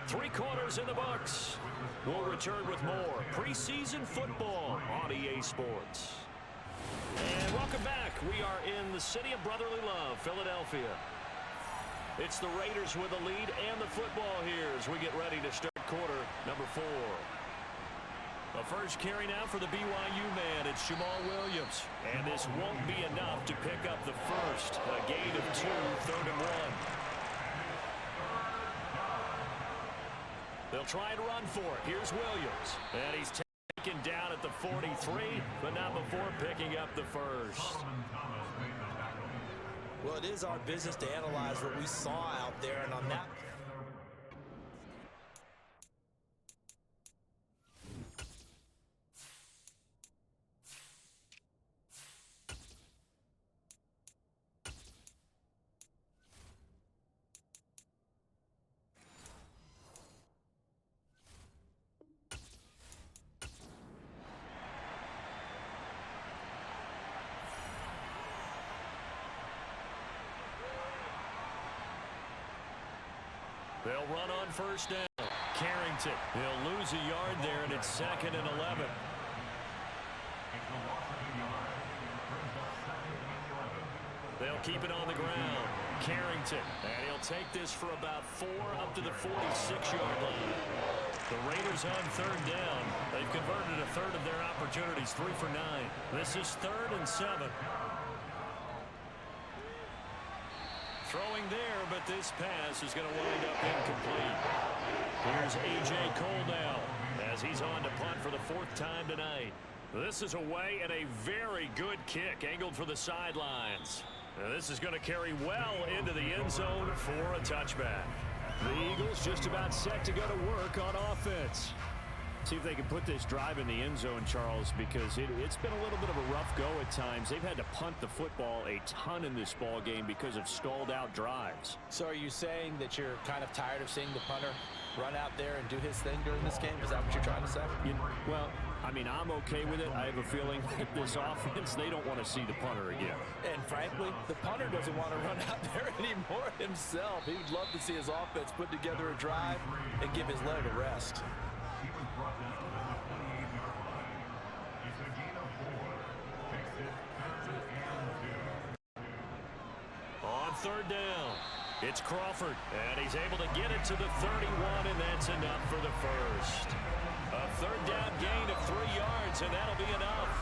3 quarters in the books. We'll return with more preseason football on EA Sports. And welcome back. We are in the city of brotherly love, Philadelphia. It's the Raiders with the lead and the football here as we get ready to start quarter number 4. The first carry now for the BYU man. It's Jamal Williams. And this won't be enough to pick up the first. A gain of 2, 3rd and 1. They'll try and run for it. Here's Williams. And he's taken down at the 43, but not before picking up the first. Well, it is our business to analyze what we saw out there, and on that... They'll run on first down. Carrington. He'll lose a yard there, and it's 2nd and 11. They'll keep it on the ground. Carrington. And he'll take this for about 4 up to the 46-yard line. The Raiders on 3rd down. They've converted a 1/3 of their opportunities, 3 for 9. This is 3rd and 7. Throwing there, but this pass is going to wind up incomplete. Here's A.J. Cole now as he's on to punt for the 4th time tonight. This is away and a very good kick angled for the sidelines. Now this is going to carry well into the end zone for a touchback. The Eagles just about set to go to work on offense. See if they can put this drive in the end zone, Charles, because it's been a little bit of a rough go at times. They've had to punt the football a ton in this ball game because of stalled out drives. So are you saying that you're kind of tired of seeing the punter run out there and do his thing during this game? Is that what you're trying to say? Well, I mean, I'm okay with it. I have a feeling that this offense, they don't want to see the punter again. And frankly, the punter doesn't want to run out there anymore himself. He would love to see his offense put together a drive and give his leg a rest. On 3rd down, it's Crawford, and he's able to get it to the 31, and that's enough for the first. A 3rd down gain of 3 yards, and that'll be enough.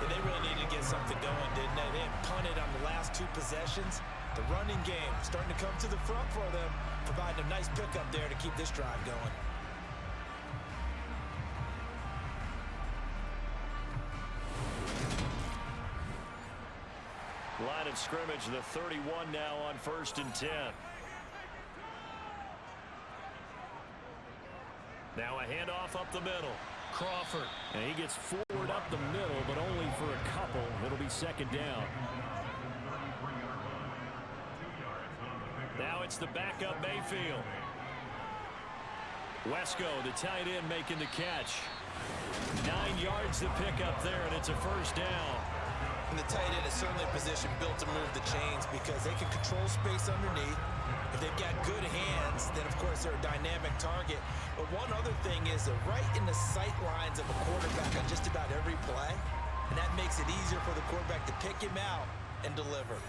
And they really needed to get something going, didn't they? They had punted on the last 2 possessions. The running game starting to come to the front for them, providing a nice pickup there to keep this drive going. Line of scrimmage, the 31 now on 1st and 10. Now a handoff up the middle. Crawford. And he gets forward up the middle, but only for a couple. It'll be 2nd down. Now it's the backup Mayfield. Wesco, the tight end, making the catch. 9 yards to pick up there, and it's a first down. And the tight end is certainly a position built to move the chains because they can control space underneath. If they've got good hands, then, of course, they're a dynamic target. But one other thing is they're right in the sight lines of a quarterback on just about every play, and that makes it easier for the quarterback to pick him out and deliver.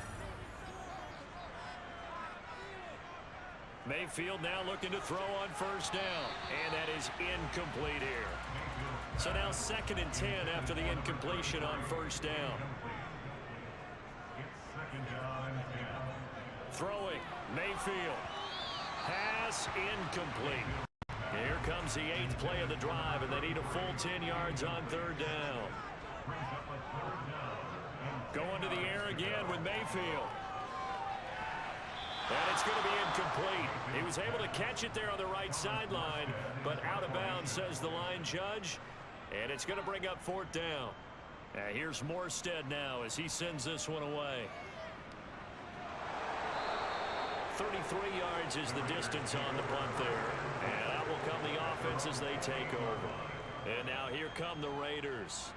Mayfield now looking to throw on first down, and that is incomplete here. So now 2nd and 10 after the incompletion on first down. Throwing, Mayfield. Pass incomplete. Here comes the 8th play of the drive, and they need a full 10 yards on 3rd down. Going to the air again with Mayfield. And it's going to be incomplete. He was able to catch it there on the right sideline, but out of bounds, says the line judge. And it's going to bring up 4th down. Here's Morstead now as he sends this one away. 33 yards is the distance on the punt there. And out will come the offense as they take over. And now here come the Raiders.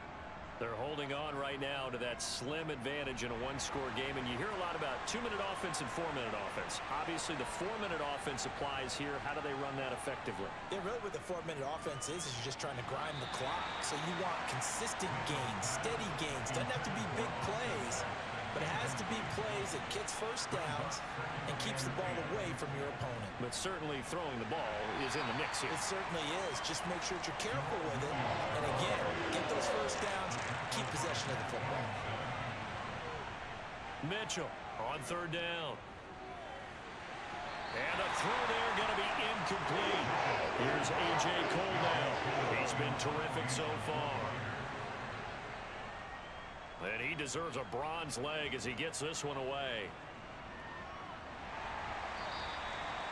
They're holding on right now to that slim advantage in a one-score game. And you hear a lot about 2-minute offense and 4-minute offense. Obviously, the 4-minute offense applies here. How do they run that effectively? Yeah, really what the 4-minute offense is you're just trying to grind the clock. So you want consistent gains, steady gains. Doesn't have to be big plays, but it has to be plays that gets first downs and keeps the ball away from your opponent. But certainly throwing the ball is in the mix here. It certainly is. Just make sure that you're careful with it. And again, get those first downs, keep possession of the football. Mitchell on 3rd down. And a throw there going to be incomplete. Here's A.J. Cole now. He's been terrific so far. And he deserves a bronze leg as he gets this one away.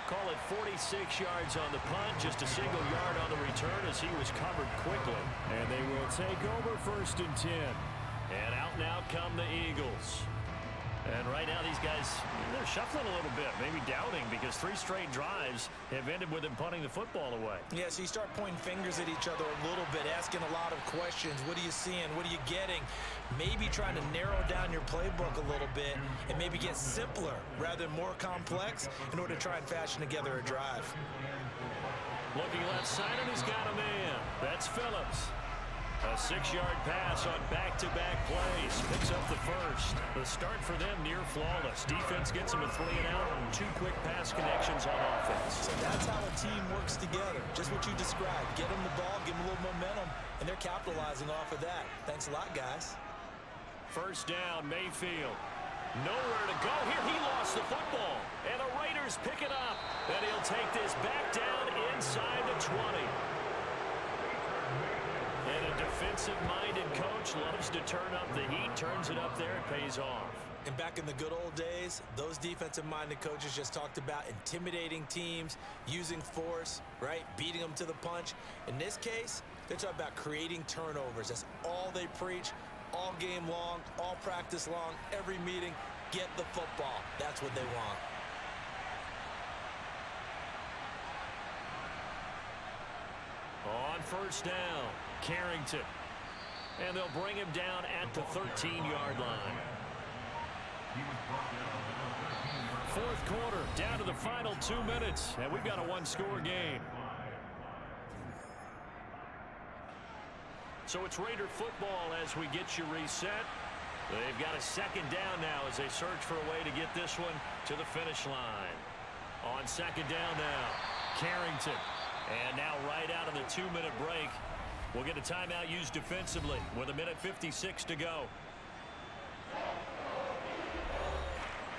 Call it 46 yards on the punt, just a single yard on the return as he was covered quickly. And they will take over 1st and 10. And out now come the Eagles. And right now these guys, they're shuffling a little bit, maybe doubting, because 3 straight drives have ended with them punting the football away. Yeah, so you start pointing fingers at each other a little bit, asking a lot of questions. What are you seeing? What are you getting? Maybe trying to narrow down your playbook a little bit and maybe get simpler rather than more complex in order to try and fashion together a drive. Looking left side, and he's got a man. That's Phillips. A 6-yard pass on back-to-back plays. Picks up the first. The start for them near flawless. Defense gets them a 3 and out and 2 quick pass connections on offense. So that's how a team works together. Just what you described. Get them the ball, give them a little momentum, and they're capitalizing off of that. Thanks a lot, guys. First down, Mayfield. Nowhere to go. Here he lost the football. And the Raiders pick it up. And he'll take this back down inside the 20. And a defensive-minded coach loves to turn up the heat, turns it up there, it pays off. And back in the good old days, those defensive-minded coaches just talked about intimidating teams, using force, right, beating them to the punch. In this case, they're talking about creating turnovers. That's all they preach, all game long, all practice long, every meeting. Get the football. That's what they want. On first down, Carrington. And they'll bring him down at the 13-yard line. 4th quarter, down to the final 2 minutes, and we've got a one-score game. So it's Raider football as we get you reset. They've got a 2nd down now as they search for a way to get this one to the finish line. On 2nd down now, Carrington. And now right out of the 2-minute break, we'll get a timeout used defensively with 1:56 to go.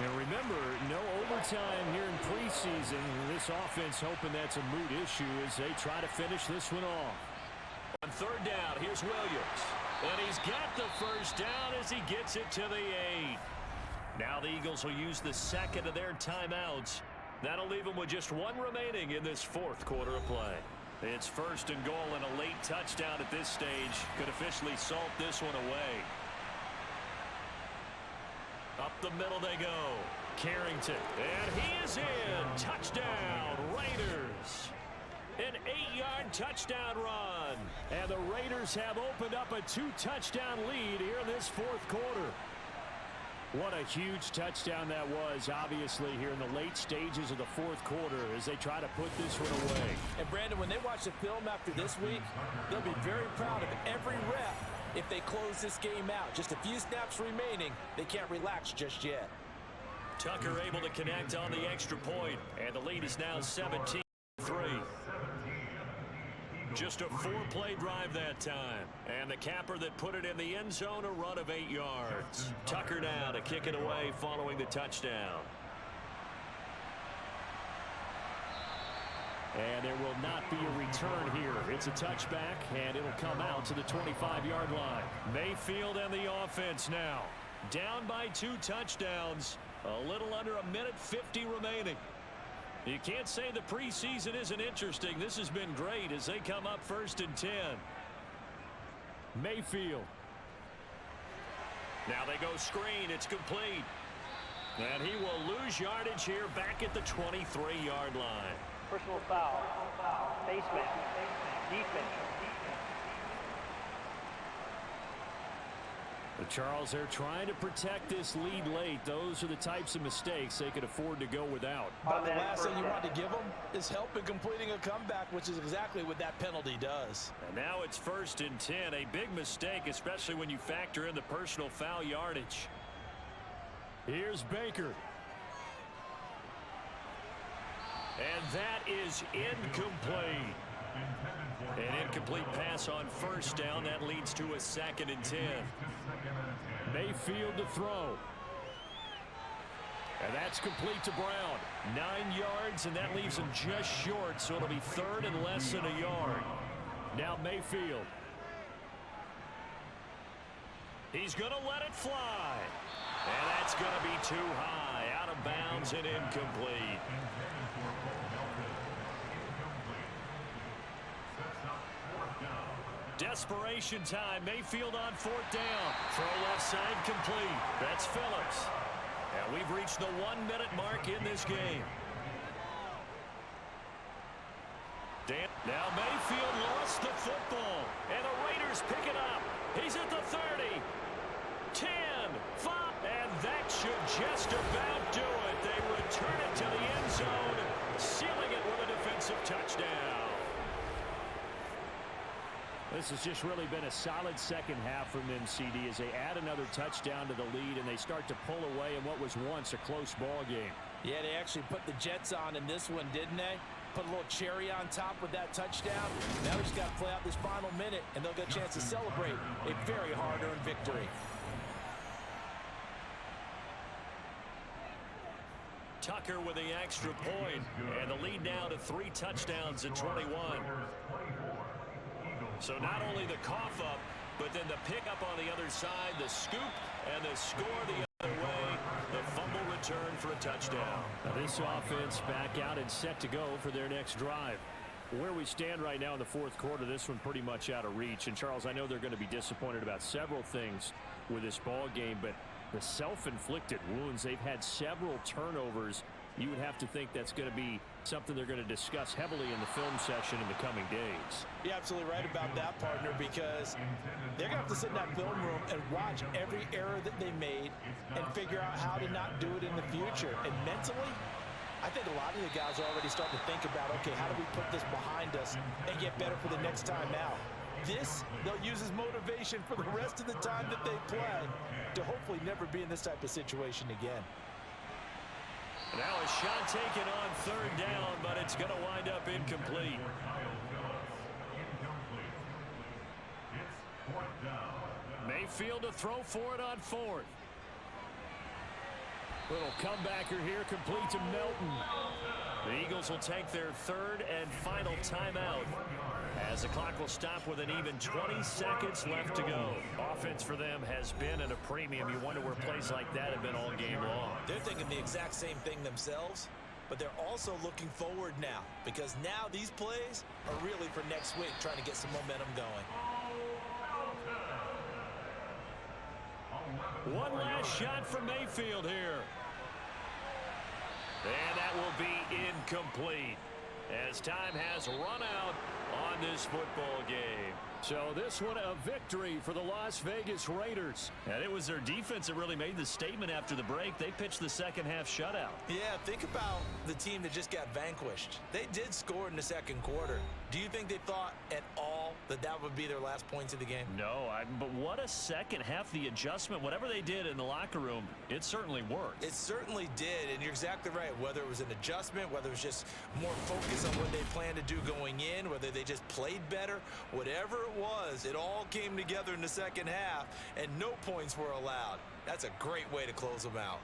And remember, no overtime here in preseason. This offense hoping that's a moot issue as they try to finish this one off. On 3rd down, here's Williams. And he's got the first down as he gets it to the 8. Now the Eagles will use the 2nd of their timeouts. That'll leave them with just 1 remaining in this 4th quarter of play. It's 1st and goal, and a late touchdown at this stage could officially salt this one away. Up the middle they go. Carrington, and he is in. Touchdown, Raiders. An 8-yard touchdown run. And the Raiders have opened up a 2-touchdown lead here in this fourth quarter. What a huge touchdown that was, obviously, here in the late stages of the fourth quarter as they try to put this one away. And, Brandon, when they watch the film after this week, they'll be very proud of every rep if they close this game out. Just a few snaps remaining. They can't relax just yet. Tucker able to connect on the extra point, and the lead is now 17-3. Just a 4-play drive that time. And the capper that put it in the end zone, a run of 8 yards. Tucker now to kick it away following the touchdown. And there will not be a return here. It's a touchback, and it'll come out to the 25-yard line. Mayfield and the offense now. Down by 2 touchdowns. A little under a minute 50 remaining. You can't say the preseason isn't interesting. This has been great as they come up 1st and 10. Mayfield. Now they go screen. It's complete. And he will lose yardage here back at the 23-yard line. Personal foul. Face mask. Defense. But Charles, they're trying to protect this lead late. Those are the types of mistakes they could afford to go without. But the last thing you want to give them is help in completing a comeback, which is exactly what that penalty does. And now it's 1st and 10. A big mistake, especially when you factor in the personal foul yardage. Here's Baker. And that is incomplete. An incomplete pass on 1st down. That leads to a 2nd and 10. Mayfield to throw. And that's complete to Brown. 9 yards, and that leaves him just short, so it'll be 3rd and less than a yard. Now Mayfield. He's going to let it fly. And that's going to be too high. Out of bounds and incomplete. Desperation time. Mayfield on 4th down. Throw left side complete. That's Phillips. And we've reached the 1-minute mark in this game. Now Mayfield lost the football. And the Raiders pick it up. He's at the 30. 10. 5. And that should just about do it. They return it to the end zone, sealing it with a defensive touchdown. This has just really been a solid second half from them, CD, as they add another touchdown to the lead and they start to pull away in what was once a close ball game. Yeah, they actually put the Jets on in this one, didn't they? Put a little cherry on top with that touchdown. Now we just got to play out this final minute, and they'll get a chance to celebrate a very hard-earned victory. Tucker with the extra point, and the lead now to 3 touchdowns at 21. So not only the cough up, but then the pickup on the other side, the scoop, and the score the other way. The fumble return for a touchdown. Now this offense back out and set to go for their next drive. Where we stand right now in the fourth quarter, this one pretty much out of reach. And Charles, I know they're going to be disappointed about several things with this ball game, but the self-inflicted wounds, they've had several turnovers. You would have to think that's going to be something they're going to discuss heavily in the film session in the coming days. You're absolutely right about that, partner, because they're going to have to sit in that film room and watch every error that they made and figure out how to not do it in the future. And mentally, I think a lot of the guys are already starting to think about, okay, how do we put this behind us and get better for the next time out? This, they'll use as motivation for the rest of the time that they play to hopefully never be in this type of situation again. Now a shot taken on 3rd down, but it's going to wind up incomplete. Mayfield to throw for it on 4th. Little comebacker here, complete to Melton. The Eagles will take their 3rd and final timeout as the clock will stop with an even 20 seconds left to go. Offense for them has been at a premium. You wonder where plays like that have been all game long. They're thinking the exact same thing themselves, but they're also looking forward now, because now these plays are really for next week, trying to get some momentum going. One last shot from Mayfield here. And that will be incomplete. as time has run out on this football game. So this one a victory for the Las Vegas Raiders. And it was their defense that really made the statement after the break. They pitched the second half shutout. Yeah, think about the team that just got vanquished. They did score in the second quarter. Do you think they thought at all that that would be their last points of the game? No, but what a second half. The adjustment, whatever they did in the locker room, it certainly worked. It certainly did, and you're exactly right. Whether it was an adjustment, whether it was just more focus on what they planned to do going in, whether they just played better, whatever it was, it all came together in the second half, and no points were allowed. That's a great way to close them out.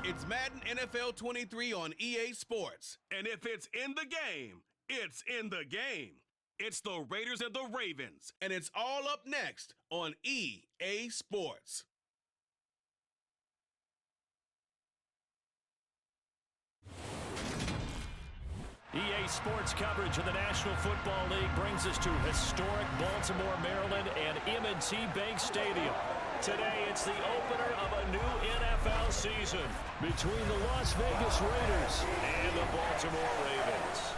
It's Madden NFL 23 on EA Sports. And if it's in the game, it's in the game. It's the Raiders and the Ravens, and it's all up next on EA Sports. EA Sports coverage of the National Football League brings us to historic Baltimore, Maryland, and M&T Bank Stadium. Today, it's the opener of a new NFL season between the Las Vegas Raiders and the Baltimore Ravens.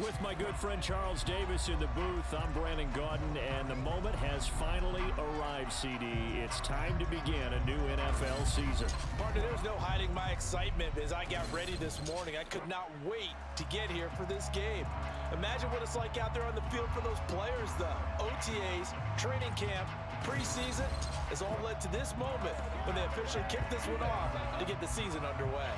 With my good friend Charles Davis in the booth, I'm Brandon Gaudin, and the moment has finally arrived, CD. It's time to begin a new NFL season. Partner, there's no hiding my excitement as I got ready this morning. I could not wait to get here for this game. Imagine what it's like out there on the field for those players, though. OTAs, training camp, preseason has all led to this moment when they officially kick this one off to get the season underway.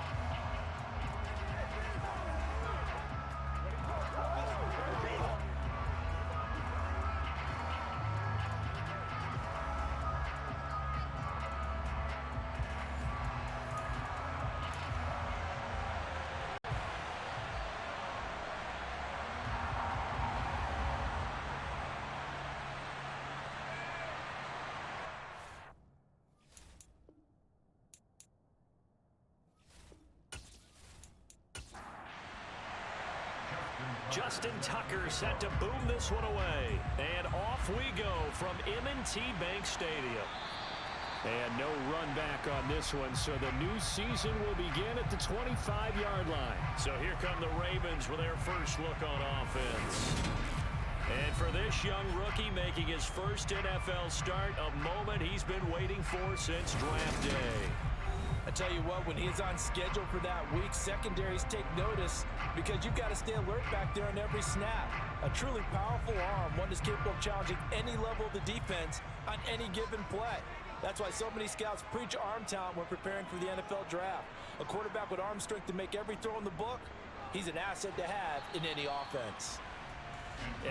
Justin Tucker set to boom this one away. And off we go from M&T Bank Stadium. And no run back on this one, so the new season will begin at the 25-yard line. So here come the Ravens with their first look on offense. And for this young rookie making his first NFL start, a moment he's been waiting for since draft day. I tell you what, when he's on schedule for that week, secondaries take notice because you've got to stay alert back there on every snap. A truly powerful arm, one that's capable of challenging any level of the defense on any given play. That's why so many scouts preach arm talent when preparing for the NFL draft. A quarterback with arm strength to make every throw in the book, he's an asset to have in any offense.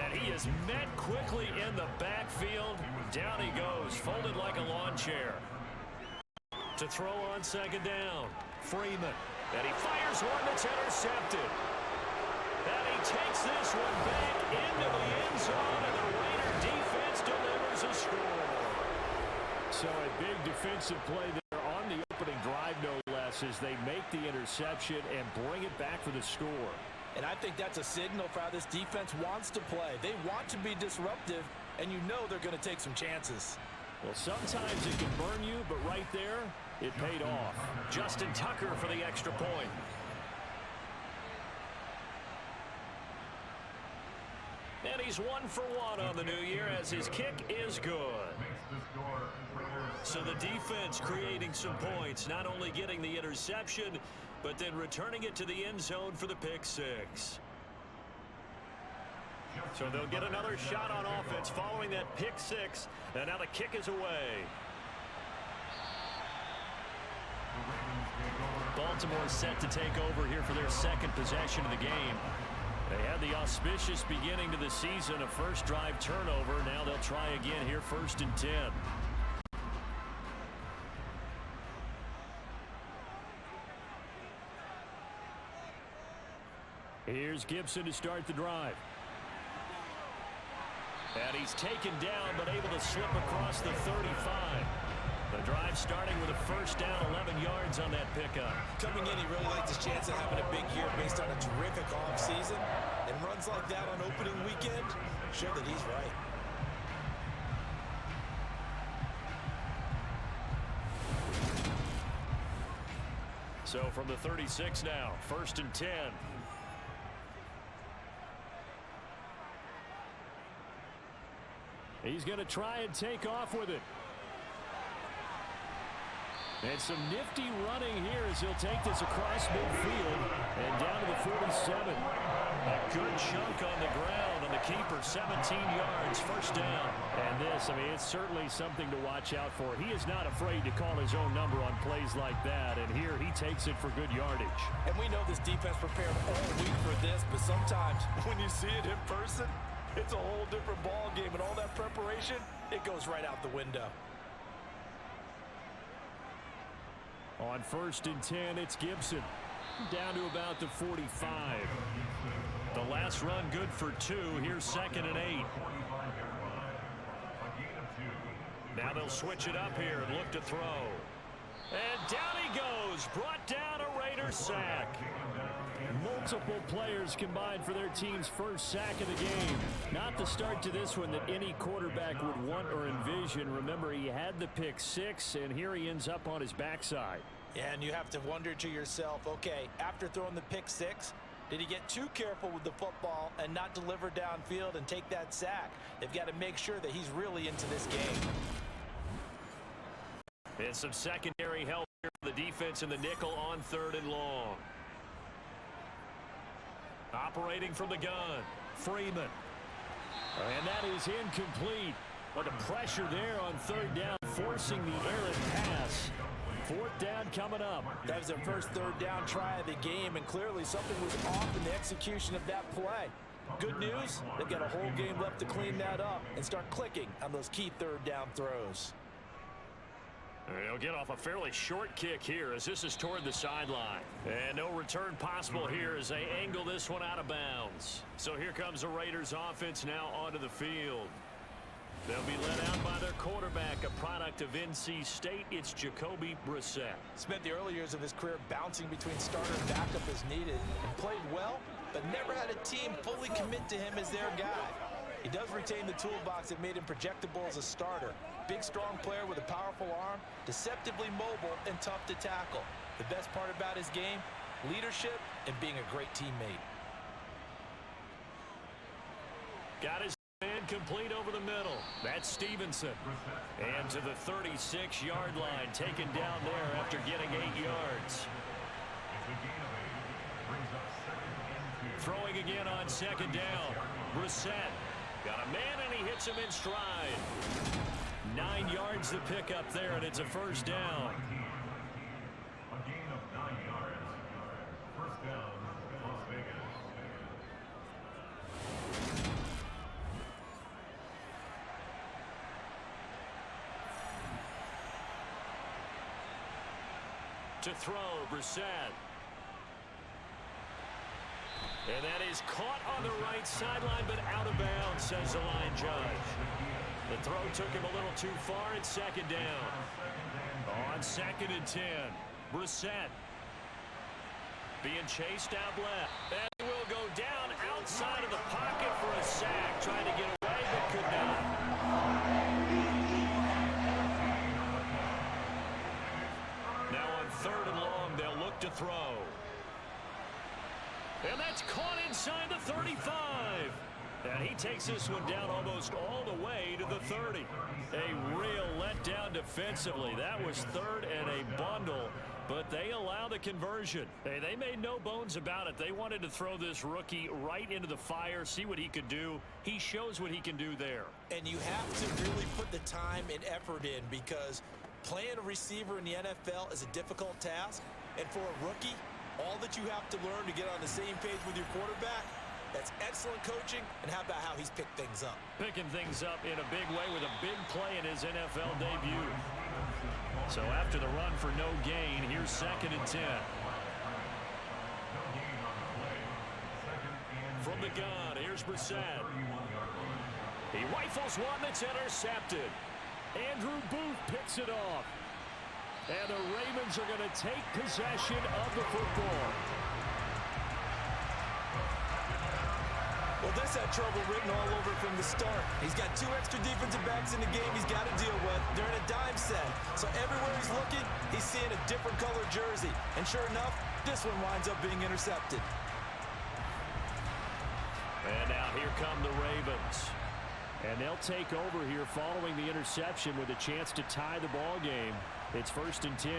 And he is met quickly in the backfield. Down he goes, folded like a lawn chair. To throw on second down, Freeman. And he fires one that's intercepted. And he takes this one back into the end zone, and the Raider defense delivers a score. So a big defensive play there on the opening drive, no less, as they make the interception and bring it back for the score. And I think that's a signal for how this defense wants to play. They want to be disruptive, and you know they're going to take some chances. Well, sometimes it can burn you, but right there, it paid off. Justin Tucker for the extra point. And he's 1 for 1 on the new year as his kick is good. So the defense creating some points, not only getting the interception, but then returning it to the end zone for the pick six. So they'll get another shot on offense following that pick six. And now the kick is away. Baltimore set to take over here for their second possession of the game. They had the auspicious beginning to the season, a first drive turnover. Now they'll try again here, 1st and 10. Here's Gibson to start the drive. And he's taken down, but able to slip across the 35. The drive starting with a first down, 11 yards on that pickup. Coming in, he really likes his chance of having a big year based on a terrific offseason. And runs like that on opening weekend show that he's right. So from the 36 now, 1st and 10. He's going to try and take off with it. And some nifty running here as he'll take this across midfield and down to the 47. A good chunk on the ground, and the keeper 17 yards, 1st down. And this, I mean, it's certainly something to watch out for. He is not afraid to call his own number on plays like that, and here he takes it for good yardage. And we know this defense prepared all week for this, but sometimes when you see it in person, It's a whole different ball game, and all that preparation, it goes right out the window. On 1st and 10, it's Gibson. Down to about the 45. The last run good for 2. Here's 2nd and 8. Now they'll switch it up here and look to throw. And down he goes. Brought down a Raider sack. Multiple players combined for their team's first sack of the game. Not the start to this one that any quarterback would want or envision. Remember, he had the pick 6, and here he ends up on his backside. And you have to wonder to yourself, okay, after throwing the pick 6, did he get too careful with the football and not deliver downfield and take that sack? They've got to make sure that he's really into this game. And some secondary help here for the defense in the nickel on 3rd and long. Operating from the gun, Freeman. And that is incomplete. But the pressure there on 3rd down, forcing the errant pass. 4th down coming up. That was their first 3rd down try of the game, and clearly something was off in the execution of that play. Good news, they've got a whole game left to clean that up and start clicking on those key 3rd down throws. They'll get off a fairly short kick here as this is toward the sideline. And no return possible here as they angle this one out of bounds. So here comes the Raiders offense now onto the field. They'll be led out by their quarterback, a product of NC State. It's Jacoby Brissett. Spent the early years of his career bouncing between starter and backup as needed, and played well, but never had a team fully commit to him as their guy. He does retain the toolbox that made him projectable as a starter. Big, strong player with a powerful arm, deceptively mobile, and tough to tackle. The best part about his game, leadership and being a great teammate. Got his man complete over the middle. That's Stevenson. And to the 36-yard line, taken down there after getting 8 yards. Throwing again on 2nd down. Brissett got a man, and he hits him in stride. 9 yards to pick up there, and it's a 1st down. A gain of 9 yards. 1st down, Las Vegas. To throw, Brissett. And that is caught on the right sideline, but out of bounds, says the line judge. The throw took him a little too far. It's 2nd down. On 2nd and 10, Brissett being chased out left. And he will go down outside of the pocket for a sack. Trying to get away, but could not. Now on 3rd and long, they'll look to throw. And that's caught inside the 35. And he takes this one down almost all the way to the 30. A real letdown defensively. That was 3rd and a bundle, but they allow the conversion. Hey, they made no bones about it. They wanted to throw this rookie right into the fire, see what he could do. He shows what he can do there. And you have to really put the time and effort in, because playing a receiver in the NFL is a difficult task. And for a rookie, all that you have to learn to get on the same page with your quarterback, that's excellent coaching. And how about how he's picked things up? Picking things up in a big way with a big play in his NFL debut. So after the run for no gain, here's 2nd and 10. From the gun, here's Brissett. He rifles one that's intercepted. Andrew Booth picks it off. And the Ravens are going to take possession of the football. Well, this had trouble written all over from the start. He's got 2 extra defensive backs in the game he's got to deal with. They're in a dime set. So everywhere he's looking, he's seeing a different color jersey. And sure enough, this one winds up being intercepted. And now here come the Ravens. And they'll take over here following the interception with a chance to tie the ball game. It's 1st and 10.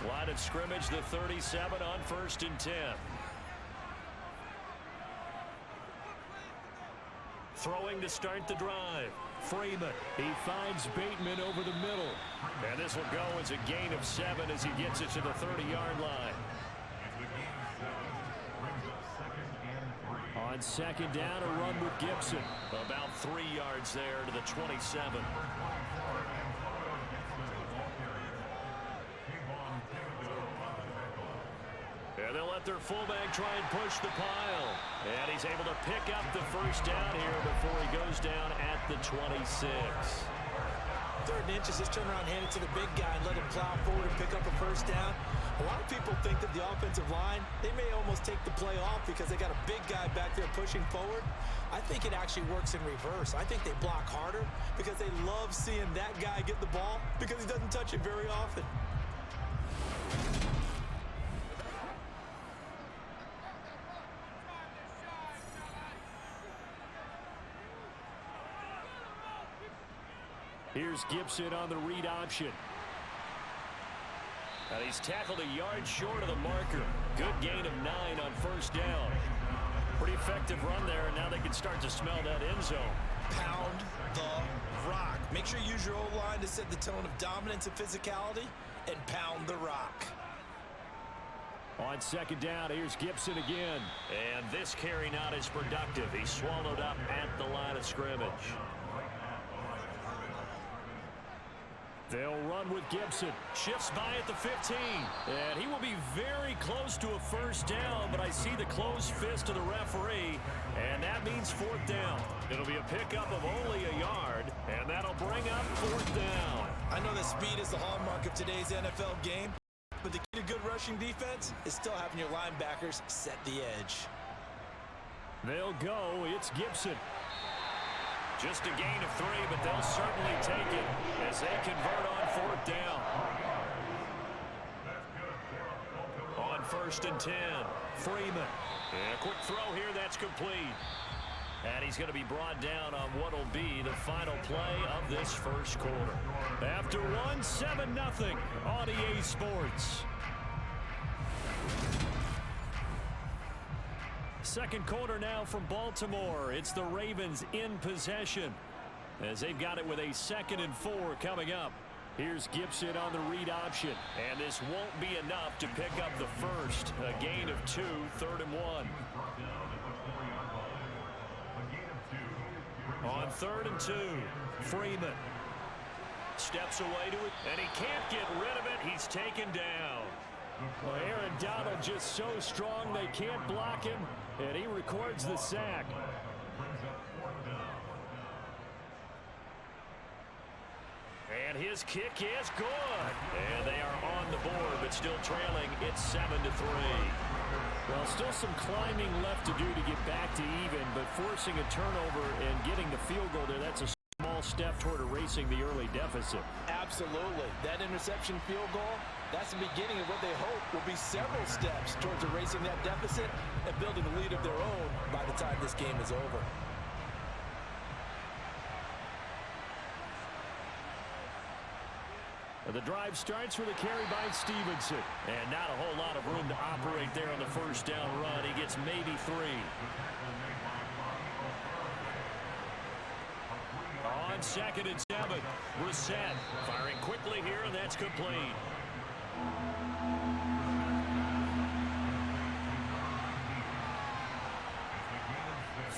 Line of scrimmage, the 37 on 1st and 10. Throwing to start the drive. Freeman. He finds Bateman over the middle. And this will go as a gain of 7 as he gets it to the 30-yard line. On On second down, a run with Gibson. About 3 yards there to the 27. And they'll let their fullback try and push the pile. And he's able to pick up the first down here before he goes down at the 26. 3rd and inches, just turn around, hand it to the big guy, and let him plow forward and pick up a first down. A lot of people think that the offensive line, they may almost take the play off because they got a big guy back there pushing forward. I think it actually works in reverse. I think they block harder because they love seeing that guy get the ball because he doesn't touch it very often. Here's Gibson on the read option. And he's tackled a yard short of the marker. Good gain of 9 on first down. Pretty effective run there, and now they can start to smell that end zone. Pound the rock. Make sure you use your O-line to set the tone of dominance and physicality, and pound the rock. On second down, here's Gibson again. And this carry not as productive. He's swallowed up at the line of scrimmage. They'll run with Gibson. Shifts by at the 15. And he will be very close to a first down, but I see the closed fist of the referee, and that means 4th down. It'll be a pickup of only a yard, and that'll bring up 4th down. I know that speed is the hallmark of today's NFL game, but the key to good rushing defense is still having your linebackers set the edge. They'll go. It's Gibson. Just a gain of 3, but they'll certainly take it as they convert on 4th down. On 1st and 10, Freeman. And a quick throw here, that's complete. And he's going to be brought down on what will be the final play of this first quarter. After one, 7-0 on EA Sports. Second quarter now from Baltimore. It's the Ravens in possession as they've got it with a 2nd and 4 coming up. Here's Gibson on the read option. And this won't be enough to pick up the first. A gain of 2, 3rd and 1. On 3rd and 2, Freeman steps away to it, and he can't get rid of it. He's taken down. Well, Aaron Donald just so strong they can't block him, and he records the sack. And his kick is good. And they are on the board, but still trailing. It's 7-3. Well, still some climbing left to do to get back to even, but forcing a turnover and getting the field goal there, that's a small step toward erasing the early deficit. Absolutely. That interception field goal, that's the beginning of what they hope will be several steps towards erasing that deficit and building a lead of their own by the time this game is over. The drive starts with a carry by Stevenson. And not a whole lot of room to operate there on the first down run. He gets maybe 3. On 2nd and 7, Brissett firing quickly here, and that's complete.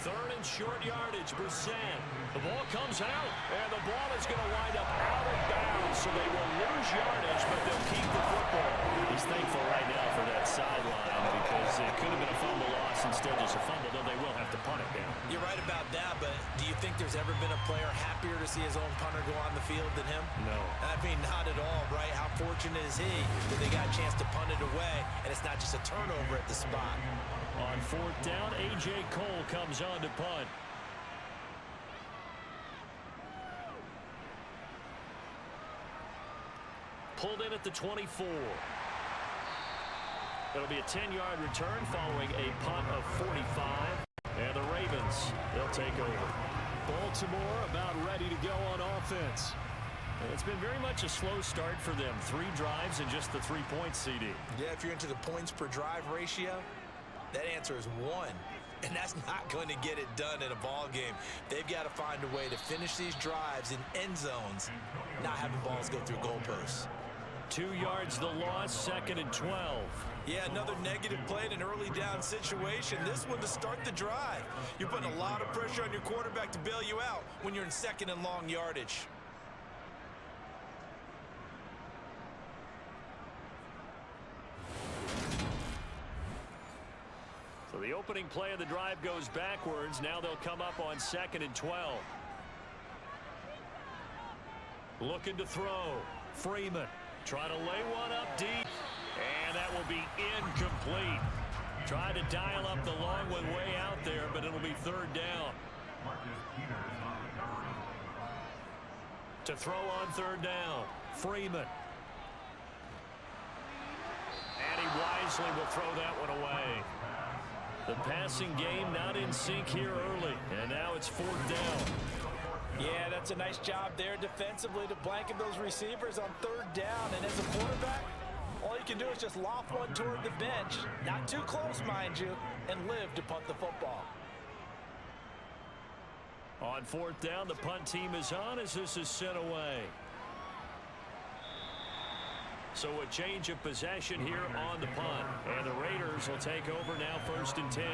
3rd and short yardage, Brissett. The ball comes out, and the ball is going to wind up out of bounds, so they will lose yardage, but they'll keep the football. He's thankful right now for that sideline because it could have been a fumble loss, instead just a fumble, though they will have to punt it down. You're right about that, but do you think there's ever been a player happier to see his own punter go on the field than him? No. I mean, not at all, right? How fortunate is he that they got a chance to punt it away, and it's not just a turnover at the spot. On 4th down, A.J. Cole comes on to punt. Pulled in at the 24. It'll be a 10-yard return following a punt of 45. And the Ravens, they'll take over. Baltimore about ready to go on offense. It's been very much a slow start for them. 3 drives and just the 3 points, CD. Yeah, if you're into the points per drive ratio, that answer is 1. And that's not going to get it done in a ball game. They've got to find a way to finish these drives in end zones, not having balls go through goalposts. 2 yards the loss, 2nd and 12. Yeah, another negative play in an early down one-and-done situation. This one to start the drive. You're putting a lot of pressure on your quarterback to bail you out when you're in second and long yardage. So the opening play of the drive goes backwards. Now they'll come up on 2nd and 12. Looking to throw. Freeman trying to lay one up deep. And that will be incomplete. Tried to dial up the long one way out there, but it'll be 3rd down. To throw on 3rd down. Freeman. And he wisely will throw that one away. The passing game not in sync here early. And now it's 4th down. Yeah, that's a nice job there defensively to blanket those receivers on 3rd down. And as a quarterback, all you can do is just loft one toward the bench. Not too close, mind you, and live to punt the football. On 4th down, the punt team is on as this is sent away. So a change of possession here on the punt. And the Raiders will take over now 1st and 10.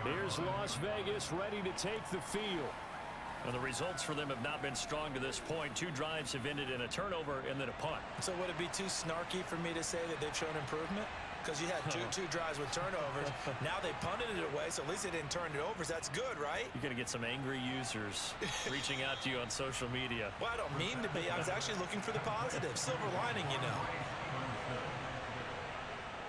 Here's Las Vegas ready to take the field. And the results for them have not been strong to this point. 2 drives have ended in a turnover and then a punt. So would it be too snarky for me to say that they've shown improvement? Because you had two drives with turnovers. Now they punted it away, so at least they didn't turn it over. So that's good, right? You're going to get some angry users reaching out to you on social media. Well, I don't mean to be. I was actually looking for the positive. Silver lining, you know.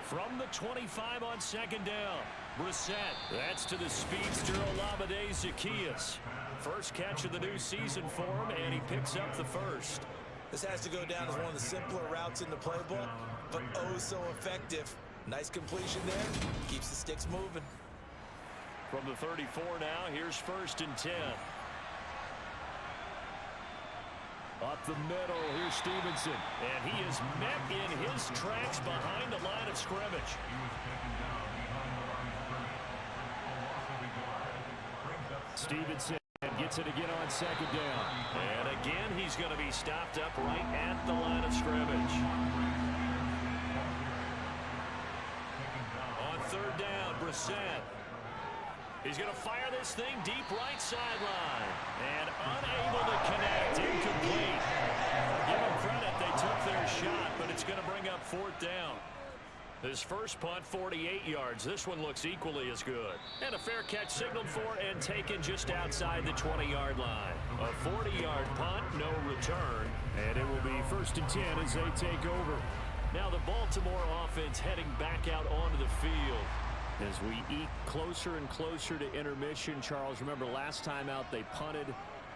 From the 25 on 2nd down. Brissett. That's to the speedster Olamide Zaccheaus. First catch of the new season for him, and he picks up the first. This has to go down as one of the simpler routes in the playbook, but oh so effective. Nice completion there. Keeps the sticks moving. From the 34 now, here's 1st and 10. Up the middle, here's Stevenson. And he is met in his tracks behind the line of scrimmage. Stevenson gets it again on 2nd down. And again, he's going to be stopped up right at the line of scrimmage. On 3rd down, Brissett. He's going to fire this thing deep right sideline. And unable to connect. Incomplete. Give them credit. They took their shot, but it's going to bring up 4th down. His first punt, 48 yards. This one looks equally as good. And a fair catch signaled for and taken just outside the 20-yard line. A 40-yard punt, no return. And it will be 1st and 10 as they take over. Now the Baltimore offense heading back out onto the field. As we eke closer and closer to intermission, Charles, remember last time out they punted.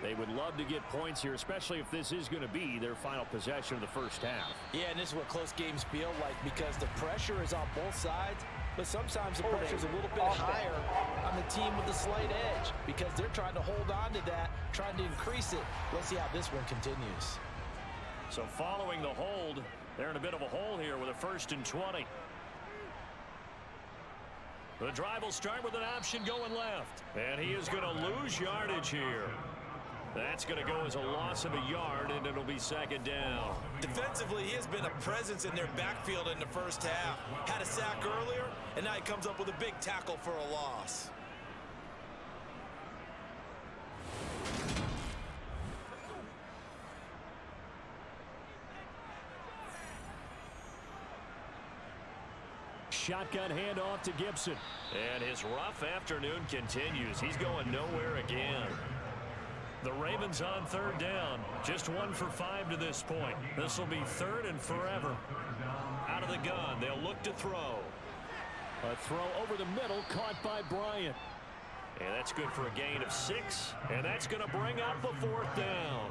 They would love to get points here, especially if this is going to be their final possession of the first half. Yeah, and this is what close games feel like because the pressure is on both sides, but sometimes the pressure is a little bit higher on the team with the slight edge because they're trying to hold on to that, trying to increase it. Let's see how this one continues. So following the hold, they're in a bit of a hole here with a 1st and 20. The drive will start with an option going left. And he is going to lose yardage here. That's going to go as a loss of a yard, and it'll be 2nd down. Defensively, he has been a presence in their backfield in the first half. Had a sack earlier, and now he comes up with a big tackle for a loss. Shotgun handoff to Gibson. And his rough afternoon continues. He's going nowhere again. The Ravens on 3rd down. Just 1 for 5 to this point. This will be 3rd and forever. Out of the gun, they'll look to throw. A throw over the middle, caught by Bryant. And that's good for a gain of 6. And that's going to bring up a 4th down.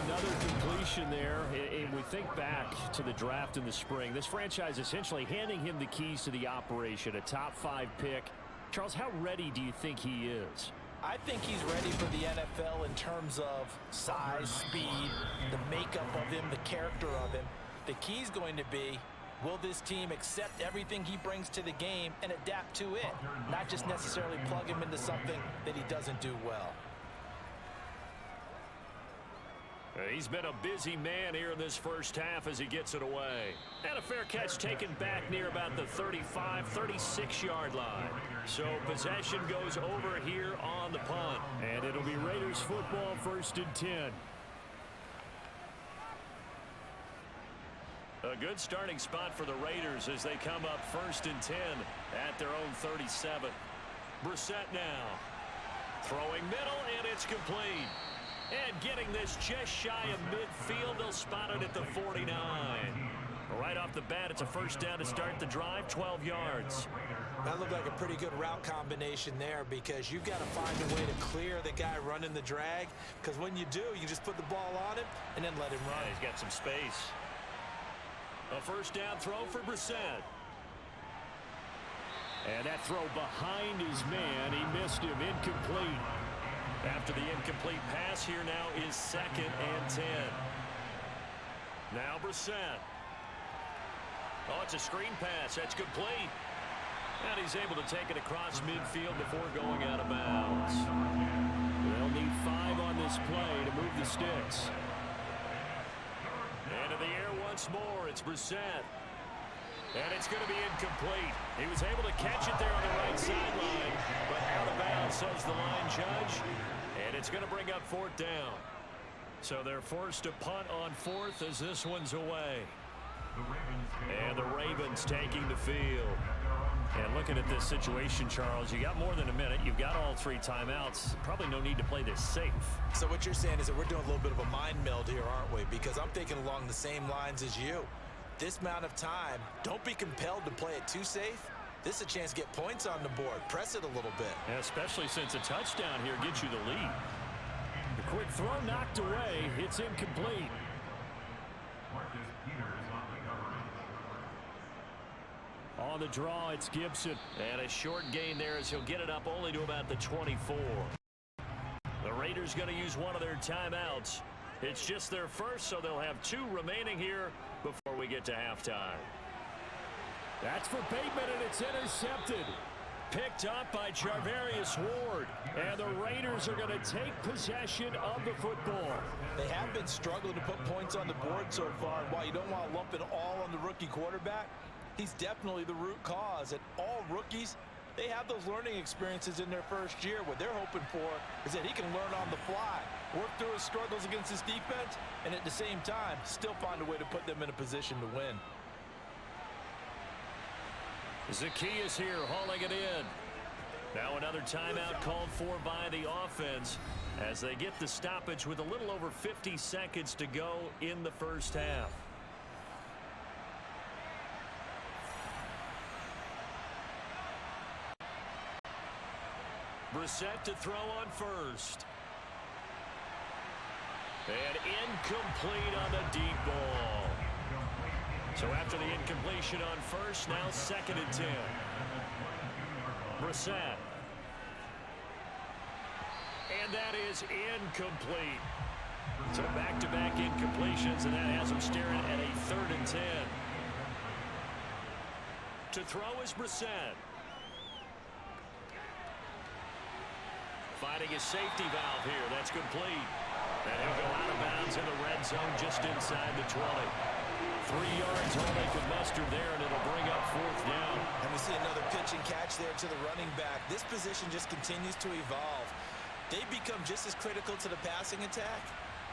Another completion there. And we think back to the draft in the spring. This franchise essentially handing him the keys to the operation, a top 5 pick. Charles, how ready do you think he is? I think he's ready for the NFL in terms of size, speed, the makeup of him, the character of him. The key's going to be, will this team accept everything he brings to the game and adapt to it, not just necessarily plug him into something that he doesn't do well. He's been a busy man here in this first half as he gets it away. And a fair catch taken back near about the 35, 36-yard line. So possession goes over here on the punt. And it'll be Raiders football, 1st and 10. A good starting spot for the Raiders as they come up 1st and 10 at their own 37. Brissett now. Throwing middle, and it's complete. And getting this just shy of midfield, they'll spot it at the 49. Right off the bat, it's a first down to start the drive, 12 yards. That looked like a pretty good route combination there because you've got to find a way to clear the guy running the drag, because when you do, you just put the ball on him and then let him run. Yeah, he's got some space. A first down throw for Brissett. And that throw behind his man, he missed him, incomplete. After the incomplete pass, here now is 2nd and 10. Now Brissett. Oh, it's a screen pass. That's complete. And he's able to take it across midfield before going out of bounds. They'll need 5 on this play to move the sticks. Into the air once more. It's Brissett. And it's going to be incomplete. He was able to catch it there on the right sideline, but out of bounds, says the line judge. And it's going to bring up 4th down. So they're forced to punt on 4th as this one's away. And the Ravens taking the field. And looking at this situation, Charles, you got more than a minute. You've got all 3 timeouts. Probably no need to play this safe. So what you're saying is that we're doing a little bit of a mind meld here, aren't we? Because I'm thinking along the same lines as you. This amount of time, don't be compelled to play it too safe. This is a chance to get points on the board. Press it a little bit. Yeah, especially since a touchdown here gets you the lead. The quick throw knocked away. It's incomplete. On the draw, it's Gibson. And a short gain there as he'll get it up only to about the 24. The Raiders going to use one of their timeouts. It's just their first, so they'll have 2 remaining here before we get to halftime. That's for Bateman, and it's intercepted. Picked up by Charvarius Ward. And the Raiders are going to take possession of the football. They have been struggling to put points on the board so far. And while you don't want to lump it all on the rookie quarterback, he's definitely the root cause. And all rookies, they have those learning experiences in their first year. What they're hoping for is that he can learn on the fly, work through his struggles against his defense, and at the same time, still find a way to put them in a position to win. Zacchaeus here hauling it in. Now another timeout called for by the offense as they get the stoppage with a little over 50 seconds to go in the first half. Brissett to throw on first. And incomplete on the deep ball. So after the incompletion on first, now 2nd and 10. Brissett. And that is incomplete. So back-to-back incompletions, and that has him staring at a 3rd and 10. To throw is Brissett. Finding his safety valve here. That's complete. And he'll go out of bounds in the red zone just inside the 20. 3 yards all they could muster there, and it'll bring up 4th down. And we see another pitch and catch there to the running back. This position just continues to evolve. They become just as critical to the passing attack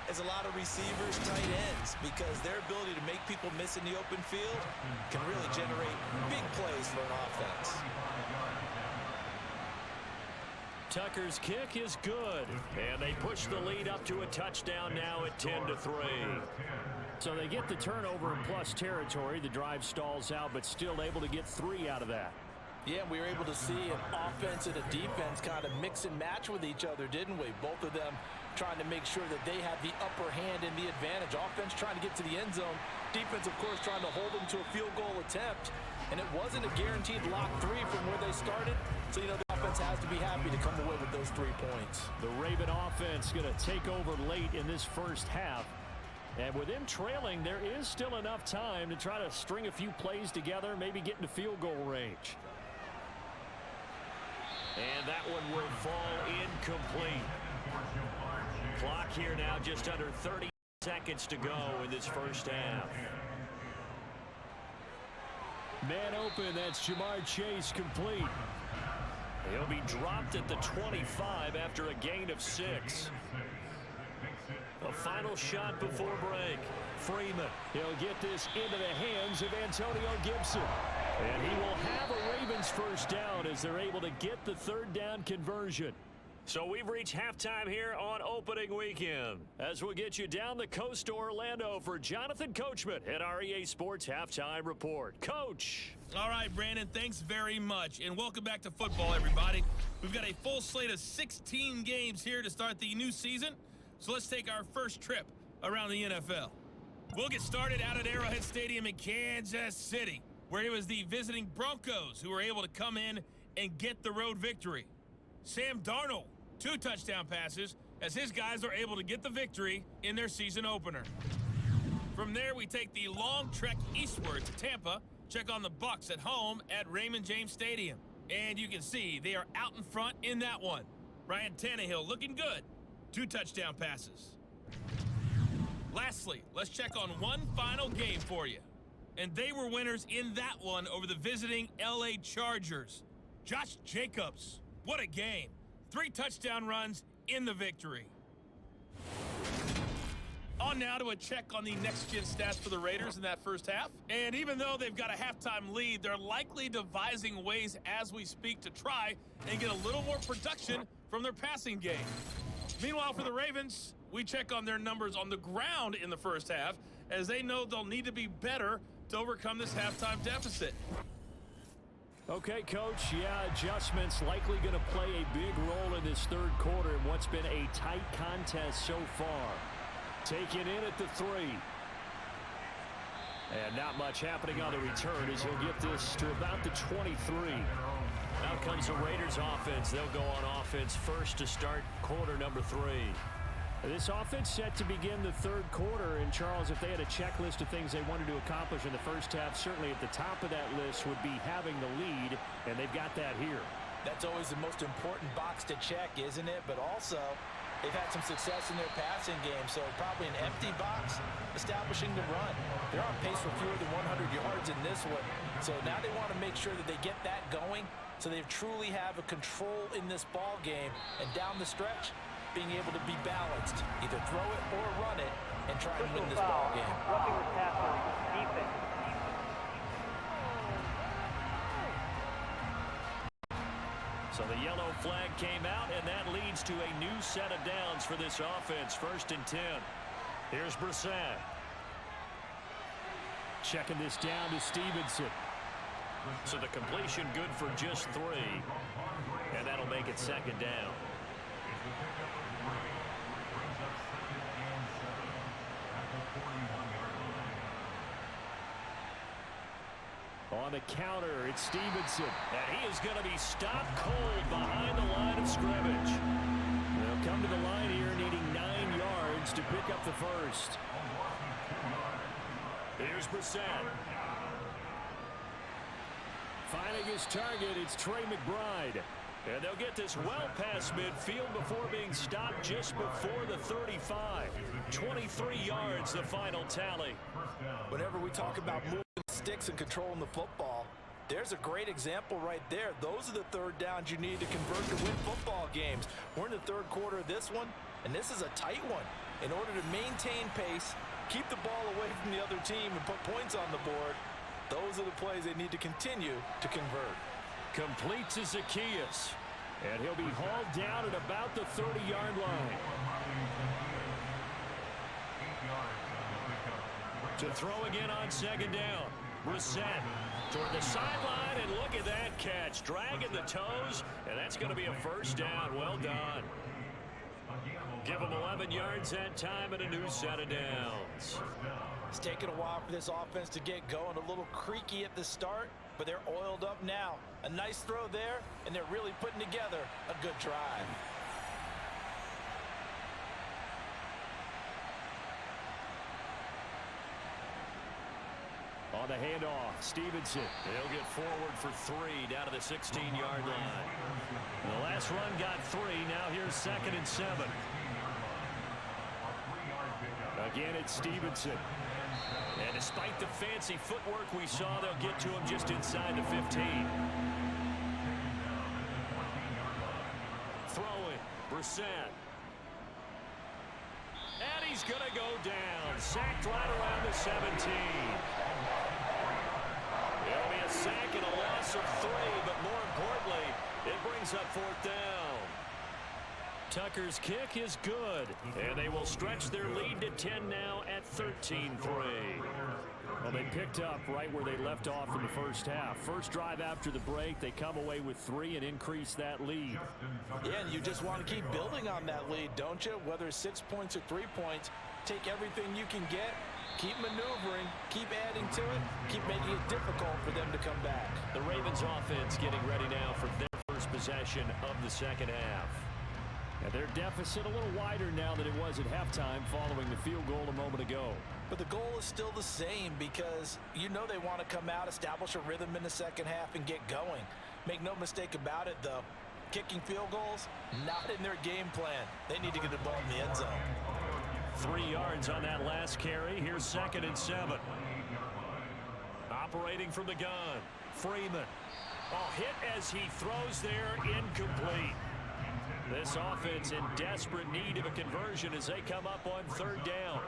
as a lot of receivers, tight ends, because their ability to make people miss in the open field can really generate big plays for an offense. Tucker's kick is good, and they push the lead up to a touchdown now at 10-3. So they get the turnover in plus territory. The drive stalls out, but still able to get 3 out of that. Yeah, we were able to see an offense and a defense kind of mix and match with each other, didn't we? Both of them trying to make sure that they have the upper hand and the advantage. Offense trying to get to the end zone. Defense, of course, trying to hold them to a field goal attempt. And it wasn't a guaranteed lock 3 from where they started. So, you know, the offense has to be happy to come away with those 3 points. The Raven offense going to take over late in this first half. And with them trailing, there is still enough time to try to string a few plays together, maybe get into field goal range. And that one will fall incomplete. Clock here now just under 30 seconds to go in this first half. Man open, that's Jamar Chase complete. He'll be dropped at the 25 after a gain of 6. A final shot before break. Freeman, he'll get this into the hands of Antonio Gibson. And he will have a Ravens first down as they're able to get the third down conversion. So we've reached halftime here on opening weekend. As we'll get you down the coast to Orlando for Jonathan Coachman at our EA Sports Halftime Report. Coach. All right, Brandon, thanks very much. And welcome back to football, everybody. We've got a full slate of 16 games here to start the new season. So let's take our first trip around the NFL. We'll get started out at Arrowhead Stadium in Kansas City, where it was the visiting Broncos who were able to come in and get the road victory. Sam Darnold, 2 touchdown passes, as his guys are able to get the victory in their season opener. From there, we take the long trek eastward to Tampa, check on the Bucs at home at Raymond James Stadium. And you can see they are out in front in that one. Ryan Tannehill looking good. 2 touchdown passes. Lastly, let's check on one final game for you. And they were winners in that one over the visiting LA Chargers. Josh Jacobs, what a game. 3 touchdown runs in the victory. On now to a check on the next-gen stats for the Raiders in that first half. And even though they've got a halftime lead, they're likely devising ways as we speak to try and get a little more production from their passing game. Meanwhile, for the Ravens, we check on their numbers on the ground in the first half, as they know they'll need to be better to overcome this halftime deficit. Okay, Coach, adjustments likely going to play a big role in this third quarter in what's been a tight contest so far. Taken in at the 3. And not much happening on the return as he'll get this to about the 23. Out comes the Raiders offense. They'll go on offense first to start quarter number 3. This offense set to begin the third quarter. And, Charles, if they had a checklist of things they wanted to accomplish in the first half, certainly at the top of that list would be having the lead, and they've got that here. That's always the most important box to check, isn't it? But also, they've had some success in their passing game, so probably an empty box establishing the run. They're on pace for fewer than 100 yards in this one, so now they want to make sure that they get that going so they truly have a control in this ball game, and down the stretch, being able to be balanced, either throw it or run it, and try and win this ball game. Roughing the passer, defense. So the yellow flag came out, and that leads to a new set of downs for this offense. 1st and 10. Here's Brissett. Checking this down to Stevenson. So the completion good for just 3, and that'll make it 2nd down. On the counter, it's Stevenson. And he is going to be stopped cold behind the line of scrimmage. They'll come to the line here needing 9 yards to pick up the first. Here's Brissett. Finding his target, it's Trey McBride. And they'll get this well past midfield before being stopped just before the 35. 23 yards, the final tally. Whenever we talk about moving sticks and controlling the football, there's a great example right there. Those are the third downs you need to convert to win football games. We're in the third quarter of this one, and this is a tight one. In order to maintain pace, keep the ball away from the other team, and put points on the board, those are the plays they need to continue to convert. Complete to Zacchaeus. And he'll be hauled down at about the 30-yard line. To throw again on 2nd down. Brissett toward the sideline, and look at that catch. Dragging the toes, and that's going to be a first down. Well done. Give them 11 yards that time and a new set of downs. It's taken a while for this offense to get going. A little creaky at the start, but they're oiled up now. A nice throw there, and they're really putting together a good drive. On the handoff, Stevenson. They'll get forward for 3 down to the 16-yard line. The last run got 3. Now here's 2nd and 7. A Again, it's Stevenson. And despite the fancy footwork we saw, they'll get to him just inside the 15. Throwing, Brissett. And he's going to go down. Sacked right around the 17. It'll be a sack and a loss of 3, but more importantly, it brings up 4th down. Tucker's kick is good, and they will stretch their lead to 10 now at 13-3. Well, they picked up right where they left off in the first half. First drive after the break, they come away with 3 and increase that lead. Yeah, and you just want to keep building on that lead, don't you? Whether it's 6 points or 3 points, take everything you can get, keep maneuvering, keep adding to it, keep making it difficult for them to come back. The Ravens offense getting ready now for their first possession of the second half. And their deficit a little wider now than it was at halftime following the field goal a moment ago. But the goal is still the same because you know they want to come out, establish a rhythm in the second half, and get going. Make no mistake about it, though. Kicking field goals, not in their game plan. They need to get the ball in the end zone. 3 yards on that last carry. Here's 2nd and 7. Operating from the gun. Freeman. Hit as he throws there, incomplete. This offense in desperate need of a conversion as they come up on 3rd down.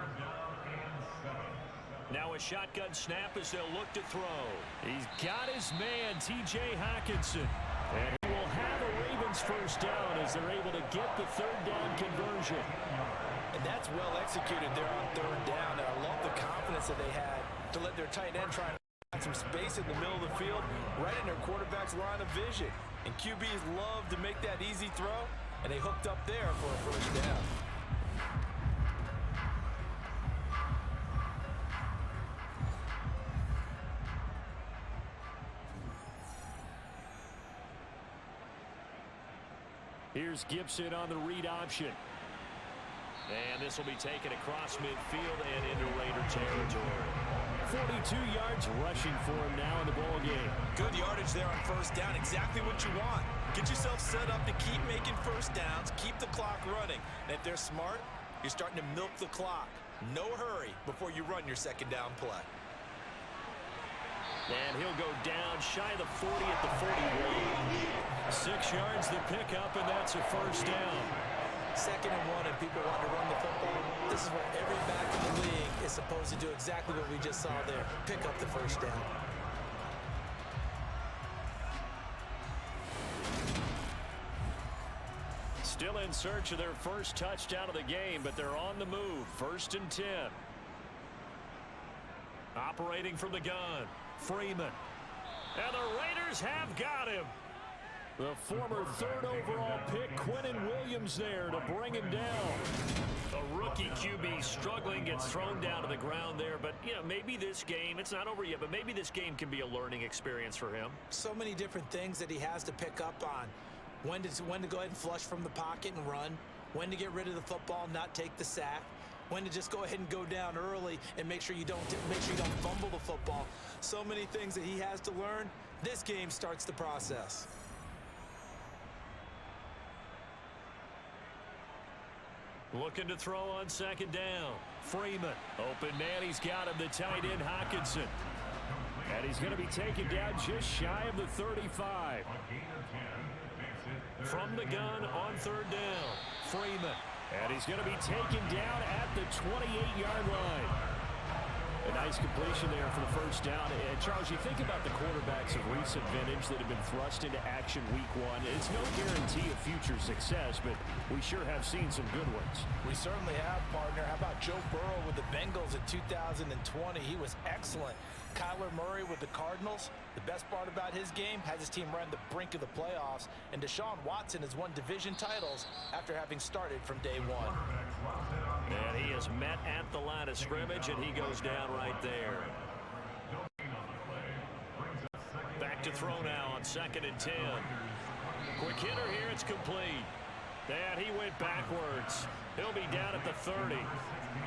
Now a shotgun snap as they'll look to throw. He's got his man, T.J. Hockenson. And he will have a Ravens first down as they're able to get the 3rd down conversion. And that's well executed there on 3rd down. And I love the confidence that they had to let their tight end try and find some space in the middle of the field, right in their quarterback's line of vision. And QBs love to make that easy throw, and they hooked up there for a first down. Here's Gibson on the read option. And this will be taken across midfield and into Raider territory. 42 yards rushing for him now in the ball game. Good yardage there on first down. Exactly what you want. Get yourself set up to keep making first downs, keep the clock running. And if they're smart, you're starting to milk the clock. No hurry before you run your second down play. And he'll go down shy of the 40 at the 41. 6 yards to pick up, and that's a first down. 2nd and 1, and people want to run the football. This is what every back in the league is supposed to do, exactly what we just saw there. Pick up the first down. Still in search of their first touchdown of the game, but they're on the move. 1st and 10. Operating from the gun. Freeman. And the Raiders have got him. The former 3rd overall pick, Quinnen Williams, there to bring him down. A rookie QB struggling, gets thrown down to the ground there. But, you know, maybe this game, it's not over yet, but maybe this game can be a learning experience for him. So many different things that he has to pick up on. When to go ahead and flush from the pocket and run. When to get rid of the football, not take the sack. When to just go ahead and go down early and make sure you don't fumble the football. So many things that he has to learn. This game starts the process. Looking to throw on 2nd down. Freeman. Open man, he's got him, the tight end Hockenson. And he's going to be taken down just shy of the 35. From the gun on 3rd down. Freeman. And he's going to be taken down at the 28-yard line. A nice completion there for the first down. And Charles, you think about the quarterbacks of recent vintage that have been thrust into action week 1. It's no guarantee of future success, but we sure have seen some good ones. We certainly have, partner. How about Joe Burrow with the Bengals in 2020? He was excellent. Kyler Murray with the Cardinals. The best part about his game has his team right on the brink of the playoffs. And Deshaun Watson has won division titles after having started from day 1. And he is met at the line of scrimmage, and he goes down right there. Back to throw now on 2nd and 10. Quick hitter here, it's complete. And he went backwards. He'll be down at the 30.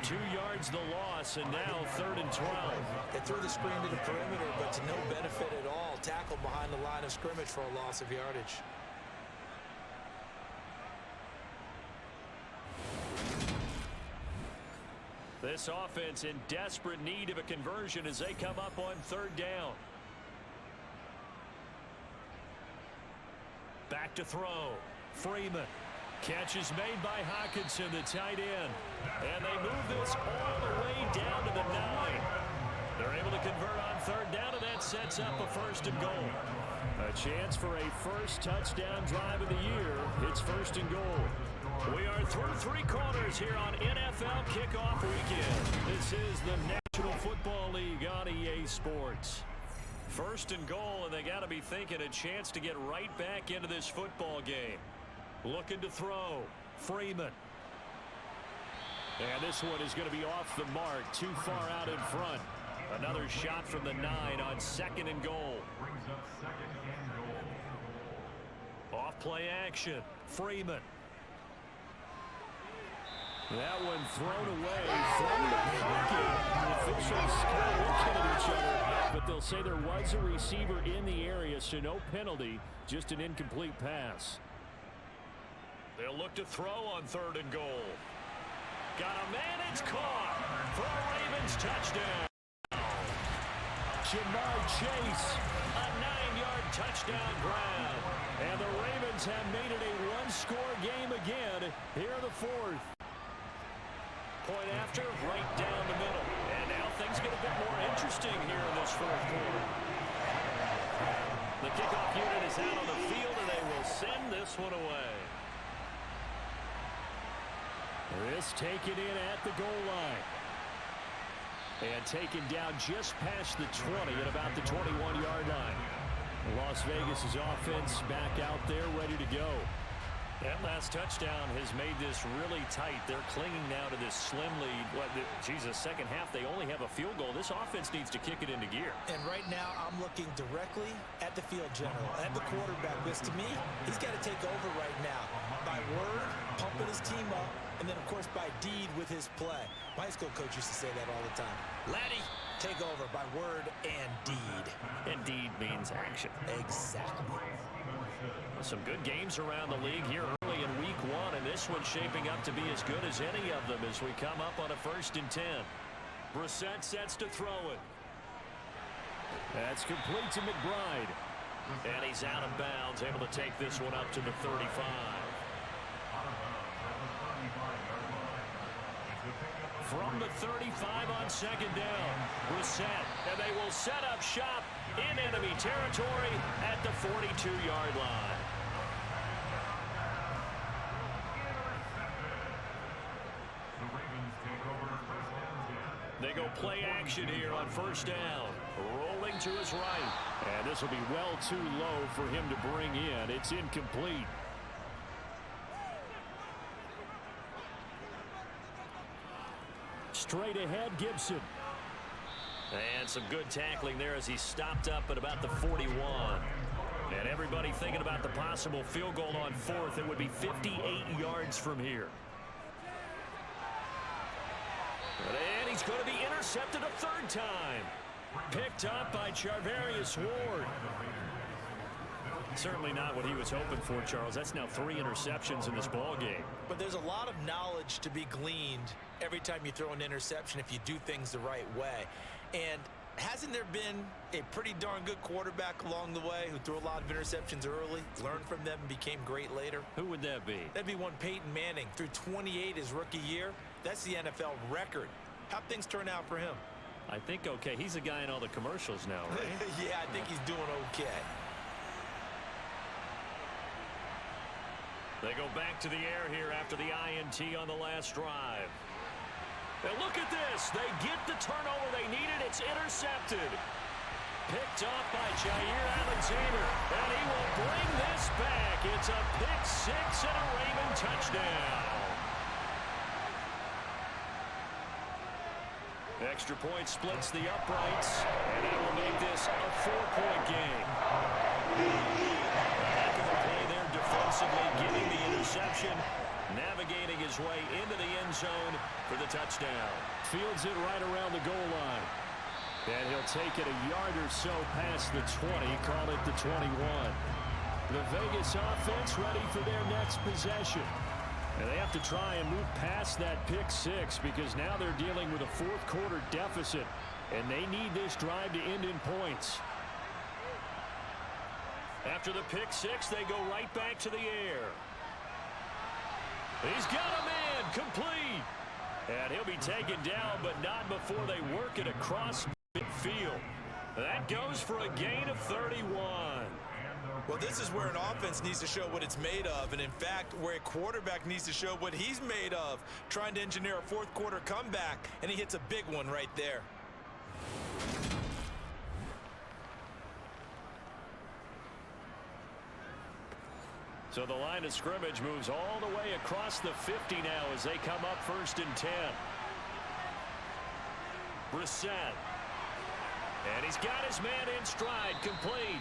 2 yards the loss, and now 3rd and 12. They threw the screen to the perimeter, but to no benefit at all. Tackled behind the line of scrimmage for a loss of yardage. This offense in desperate need of a conversion as they come up on 3rd down. Back to throw. Freeman. Catch is made by Hockenson, the tight end. And they move this all the way down to the 9. They're able to convert on 3rd down, and that sets up a 1st and goal. A chance for a first touchdown drive of the year. It's 1st and goal. We are through 3 quarters here on NFL Kickoff Weekend. This is the National Football League on EA Sports. 1st and goal, and they got to be thinking a chance to get right back into this football game. Looking to throw. Freeman. And this one is going to be off the mark. Too far out in front. Another shot from the 9 on 2nd and goal. Off play action. Freeman. That one thrown away from the pocket. The officials kind of looking at each other, but they'll say there was a receiver in the area, so no penalty, just an incomplete pass. They'll look to throw on 3rd and goal. Got a man, it's caught for a Ravens touchdown. Jamar Chase, a 9-yard touchdown grab. And the Ravens have made it a 1-score game again here in the 4th. Point after, right down the middle. And now things get a bit more interesting here in this 4th quarter. The kickoff unit is out on the field, and they will send this one away. This taken in at the goal line. And taken down just past the 20 at about the 21-yard line. Las Vegas' offense back out there ready to go. That last touchdown has made this really tight. They're clinging now to this slim lead. Second half, they only have a field goal. This offense needs to kick it into gear. And right now, I'm looking directly at the field general, at the quarterback. Because to me, he's got to take over right now. By word, pumping his team up, and then, of course, by deed with his play. My high school coach used to say that all the time. Laddie, take over by word and deed. And deed means action. Exactly. Some good games around the league here early in week 1, and this one's shaping up to be as good as any of them as we come up on a 1st and 10. Brissett sets to throw it. That's complete to McBride. And he's out of bounds, able to take this one up to the 35. From the 35 on 2nd down, Brissett, and they will set up shop in enemy territory at the 42-yard line. They go play action here on 1st down. Rolling to his right. And this will be well too low for him to bring in. It's incomplete. Straight ahead, Gibson. And some good tackling there as he stopped up at about the 41. And everybody thinking about the possible field goal on 4th. It would be 58 yards from here. And he's going to be intercepted a 3rd time. Picked up by Charvarius Ward. Certainly not what he was hoping for, Charles. That's now 3 interceptions in this ball game. But there's a lot of knowledge to be gleaned every time you throw an interception if you do things the right way. And hasn't there been a pretty darn good quarterback along the way who threw a lot of interceptions early, learned from them, and became great later? Who would that be? That'd be one Peyton Manning. Threw 28 his rookie year. That's the NFL record. How'd things turn out for him? I think okay. He's a guy in all the commercials now, right? Yeah, I think he's doing okay. They go back to the air here after the INT on the last drive. And look at this. They get the turnover they needed. It's intercepted. Picked off by Jair Alexander. And he will bring this back. It's a pick 6 and a Raven touchdown. Extra point splits the uprights. And that will make this a 4-point game. Heck of a play there defensively, getting the interception. Navigating his way into the end zone for the touchdown. Fields it right around the goal line. And he'll take it a yard or so past the 20, call it the 21. The Vegas offense ready for their next possession. And they have to try and move past that pick six because now they're dealing with a fourth quarter deficit, and they need this drive to end in points. After the pick six, they go right back to the air. He's got him in, complete. And he'll be taken down, but not before they work it across midfield. That goes for a gain of 31. Well, this is where an offense needs to show what it's made of, and in fact, where a quarterback needs to show what he's made of, trying to engineer a fourth quarter comeback, and he hits a big one right there. So the line of scrimmage moves all the way across the 50 now as they come up 1st and 10. Brissett. And he's got his man in stride, complete.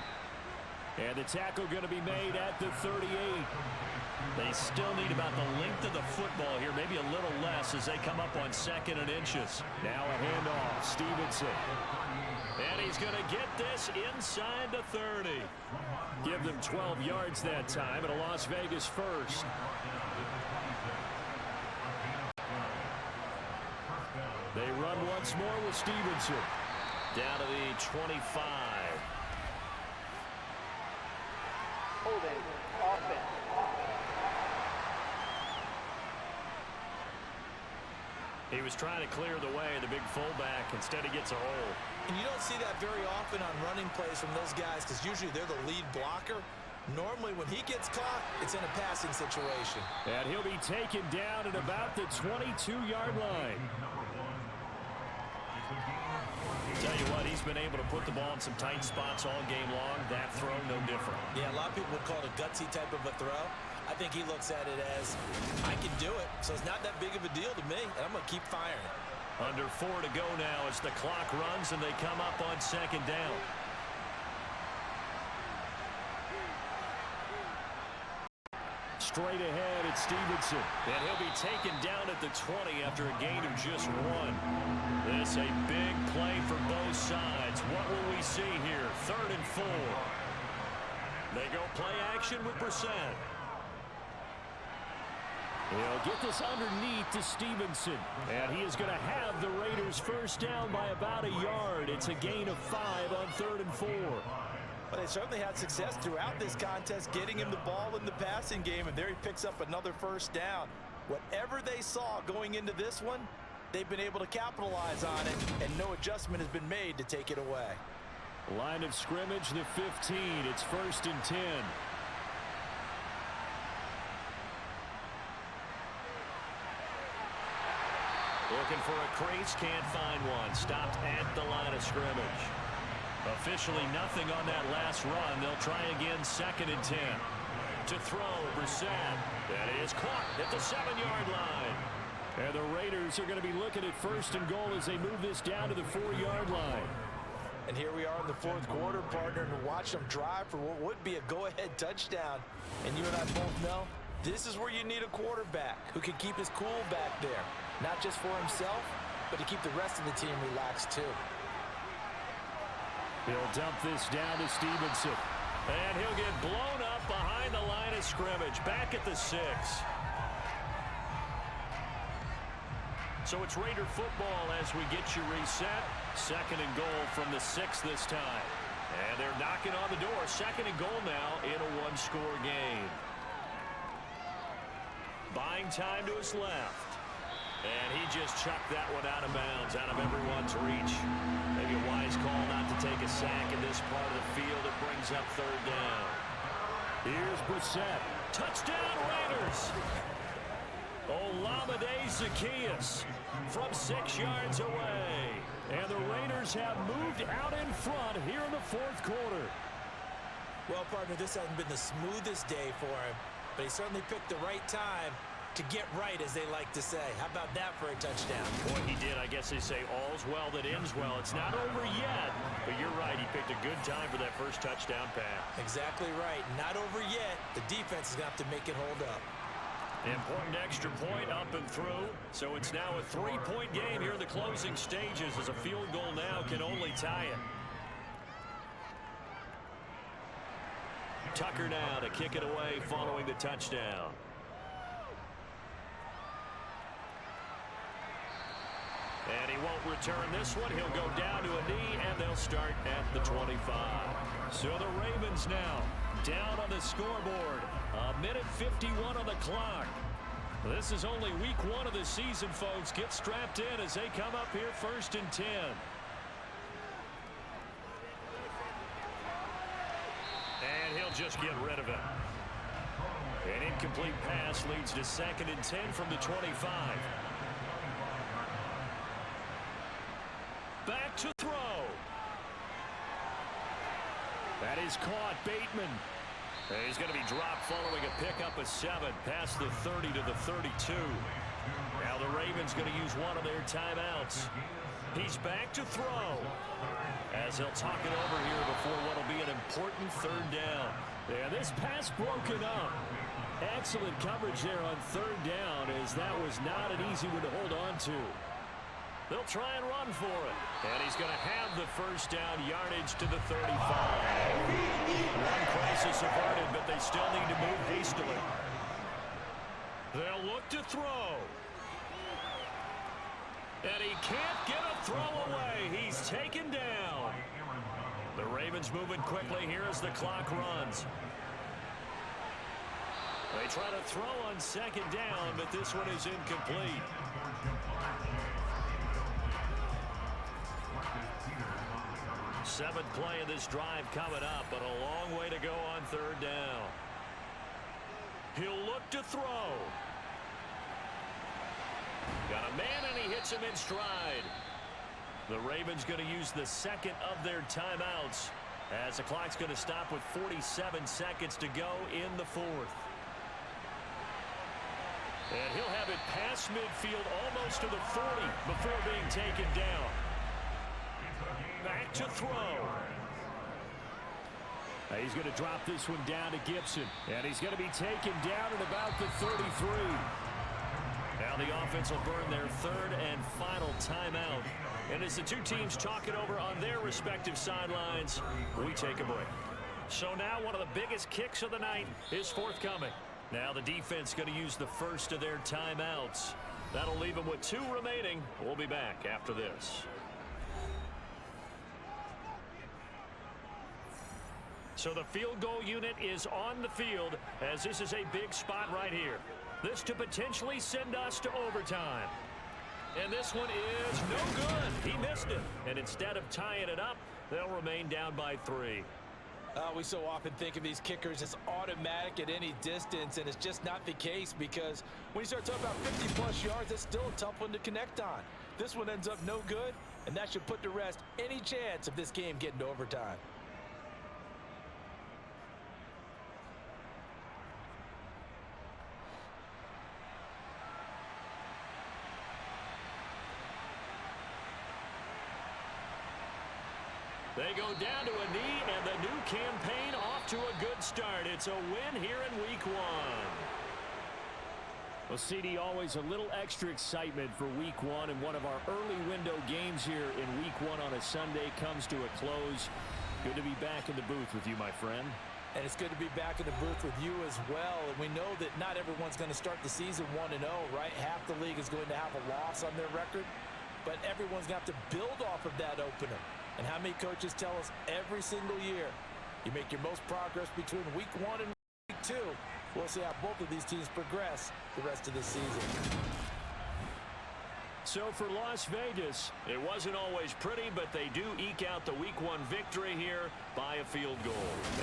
And the tackle going to be made at the 38. They still need about the length of the football here, maybe a little less as they come up on 2nd and inches. Now a handoff, Stevenson. And he's going to get this inside the 30. Give them 12 yards that time at a Las Vegas first. They run once more with Stevenson. Down to the 25. Holding offense. He was trying to clear the way, the big fullback. Instead, he gets a hole. And you don't see that very often on running plays from those guys because usually they're the lead blocker. Normally, when he gets caught, it's in a passing situation. And he'll be taken down at about the 22-yard line. Tell you what, he's been able to put the ball in some tight spots all game long. That throw, no different. Yeah, a lot of people would call it a gutsy type of a throw. I think he looks at it as, I can do it, so it's not that big of a deal to me, and I'm going to keep firing. Under 4 to go now as the clock runs and they come up on 2nd down. Straight ahead, it's Stevenson. And he'll be taken down at the 20 after a gain of just 1. This a big play for both sides. What will we see here? 3rd and 4. They go play action with Brissett. He'll get this underneath to Stevenson. And he is going to have the Raiders first down by about a yard. It's a gain of 5 on 3rd and 4. But they certainly had success throughout this contest getting him the ball in the passing game, and there he picks up another first down. Whatever they saw going into this one, they've been able to capitalize on it, and no adjustment has been made to take it away. Line of scrimmage, the 15. It's 1st and 10. Looking for a crease, can't find one. Stopped at the line of scrimmage. Officially nothing on that last run. They'll try again 2nd and 10. To throw, Brissett. That is caught at the 7-yard line. And the Raiders are going to be looking at 1st and goal as they move this down to the 4-yard line. And here we are in the 4th quarter, partner, and watch them drive for what would be a go-ahead touchdown. And you and I both know this is where you need a quarterback who can keep his cool back there. Not just for himself, but to keep the rest of the team relaxed too. He'll dump this down to Stevenson. And he'll get blown up behind the line of scrimmage. Back at the 6. So it's Raider football as we get you reset. 2nd and goal from the 6 this time. And they're knocking on the door. 2nd and goal now in a 1-score game. Buying time to his left. And he just chucked that one out of bounds, out of everyone's reach. Maybe a wise call not to take a sack in this part of the field. It brings up 3rd down. Here's Brissett. Touchdown, Raiders! Olamide Zaccheaus from 6 yards away. And the Raiders have moved out in front here in the 4th quarter. Well, partner, this hasn't been the smoothest day for him, but he certainly picked the right time to get right, as they like to say. How about that for a touchdown? Boy, he did. I guess they say all's well that ends well. It's not over yet, but you're right. He picked a good time for that first touchdown pass. Exactly right. Not over yet. The defense is going to have to make it hold up. Important extra point up and through. So it's now a 3-point game here in the closing stages, as a field goal now can only tie it. Tucker now to kick it away following the touchdown. And he won't return this one. He'll go down to a knee, and they'll start at the 25. So the Ravens now down on the scoreboard. 1:51 on the clock. This is only week 1 of the season, folks. Get strapped in as they come up here 1st and 10. And he'll just get rid of it. An incomplete pass leads to 2nd and 10 from the 25. Back to throw. That is caught. Bateman. He's going to be dropped following a pickup of 7 past the 30 to the 32. Now the Ravens going to use one of their timeouts. He's back to throw as they'll talk it over here before what will be an important 3rd down. Yeah, this pass broken up. Excellent coverage there on 3rd down, as that was not an easy one to hold on to. They'll try and run for it. And he's going to have the 1st down, yardage to the 35. One crisis averted, but they still need to move hastily. They'll look to throw. And he can't get a throw away. He's taken down. The Ravens moving quickly here as the clock runs. They try to throw on 2nd down, but this one is incomplete. Seventh play of this drive coming up, but a long way to go on 3rd down. He'll look to throw. Got a man, and he hits him in stride. The Ravens going to use the 2nd of their timeouts as the clock's going to stop with 47 seconds to go in the 4th. And he'll have it past midfield, almost to the 40 before being taken down. Back to throw. He's going to drop this one down to Gibson. And he's going to be taken down at about the 33. Now the offense will burn their 3rd and final timeout. And as the two teams talk it over on their respective sidelines, we take a break. So now one of the biggest kicks of the night is forthcoming. Now the defense going to use the 1st of their timeouts. That'll leave them with 2 remaining. We'll be back after this. So the field goal unit is on the field, as this is a big spot right here. This to potentially send us to overtime. And this one is no good. He missed it. And instead of tying it up, they'll remain down by 3. We so often think of these kickers as automatic at any distance, and it's just not the case, because when you start talking about 50-plus yards, it's still a tough one to connect on. This one ends up no good, and that should put to rest any chance of this game getting to overtime. They go down to a knee, and the new campaign off to a good start. It's a win here in week 1. Well, CD, always a little extra excitement for week 1, and one of our early window games here in week 1 on a Sunday comes to a close. Good to be back in the booth with you, my friend. And it's good to be back in the booth with you as well. And we know that not everyone's going to start the season 1-0, right? Half the league is going to have a loss on their record, but everyone's going to have to build off of that opener. And how many coaches tell us every single year, you make your most progress between week 1 and week 2. We'll see how both of these teams progress the rest of the season. So for Las Vegas, it wasn't always pretty, but they do eke out the week 1 victory here by a field goal.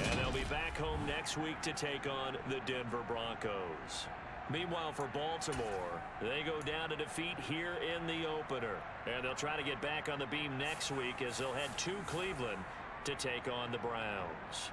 And they'll be back home next week to take on the Denver Broncos. Meanwhile, for Baltimore, they go down to defeat here in the opener. And they'll try to get back on the beam next week as they'll head to Cleveland to take on the Browns.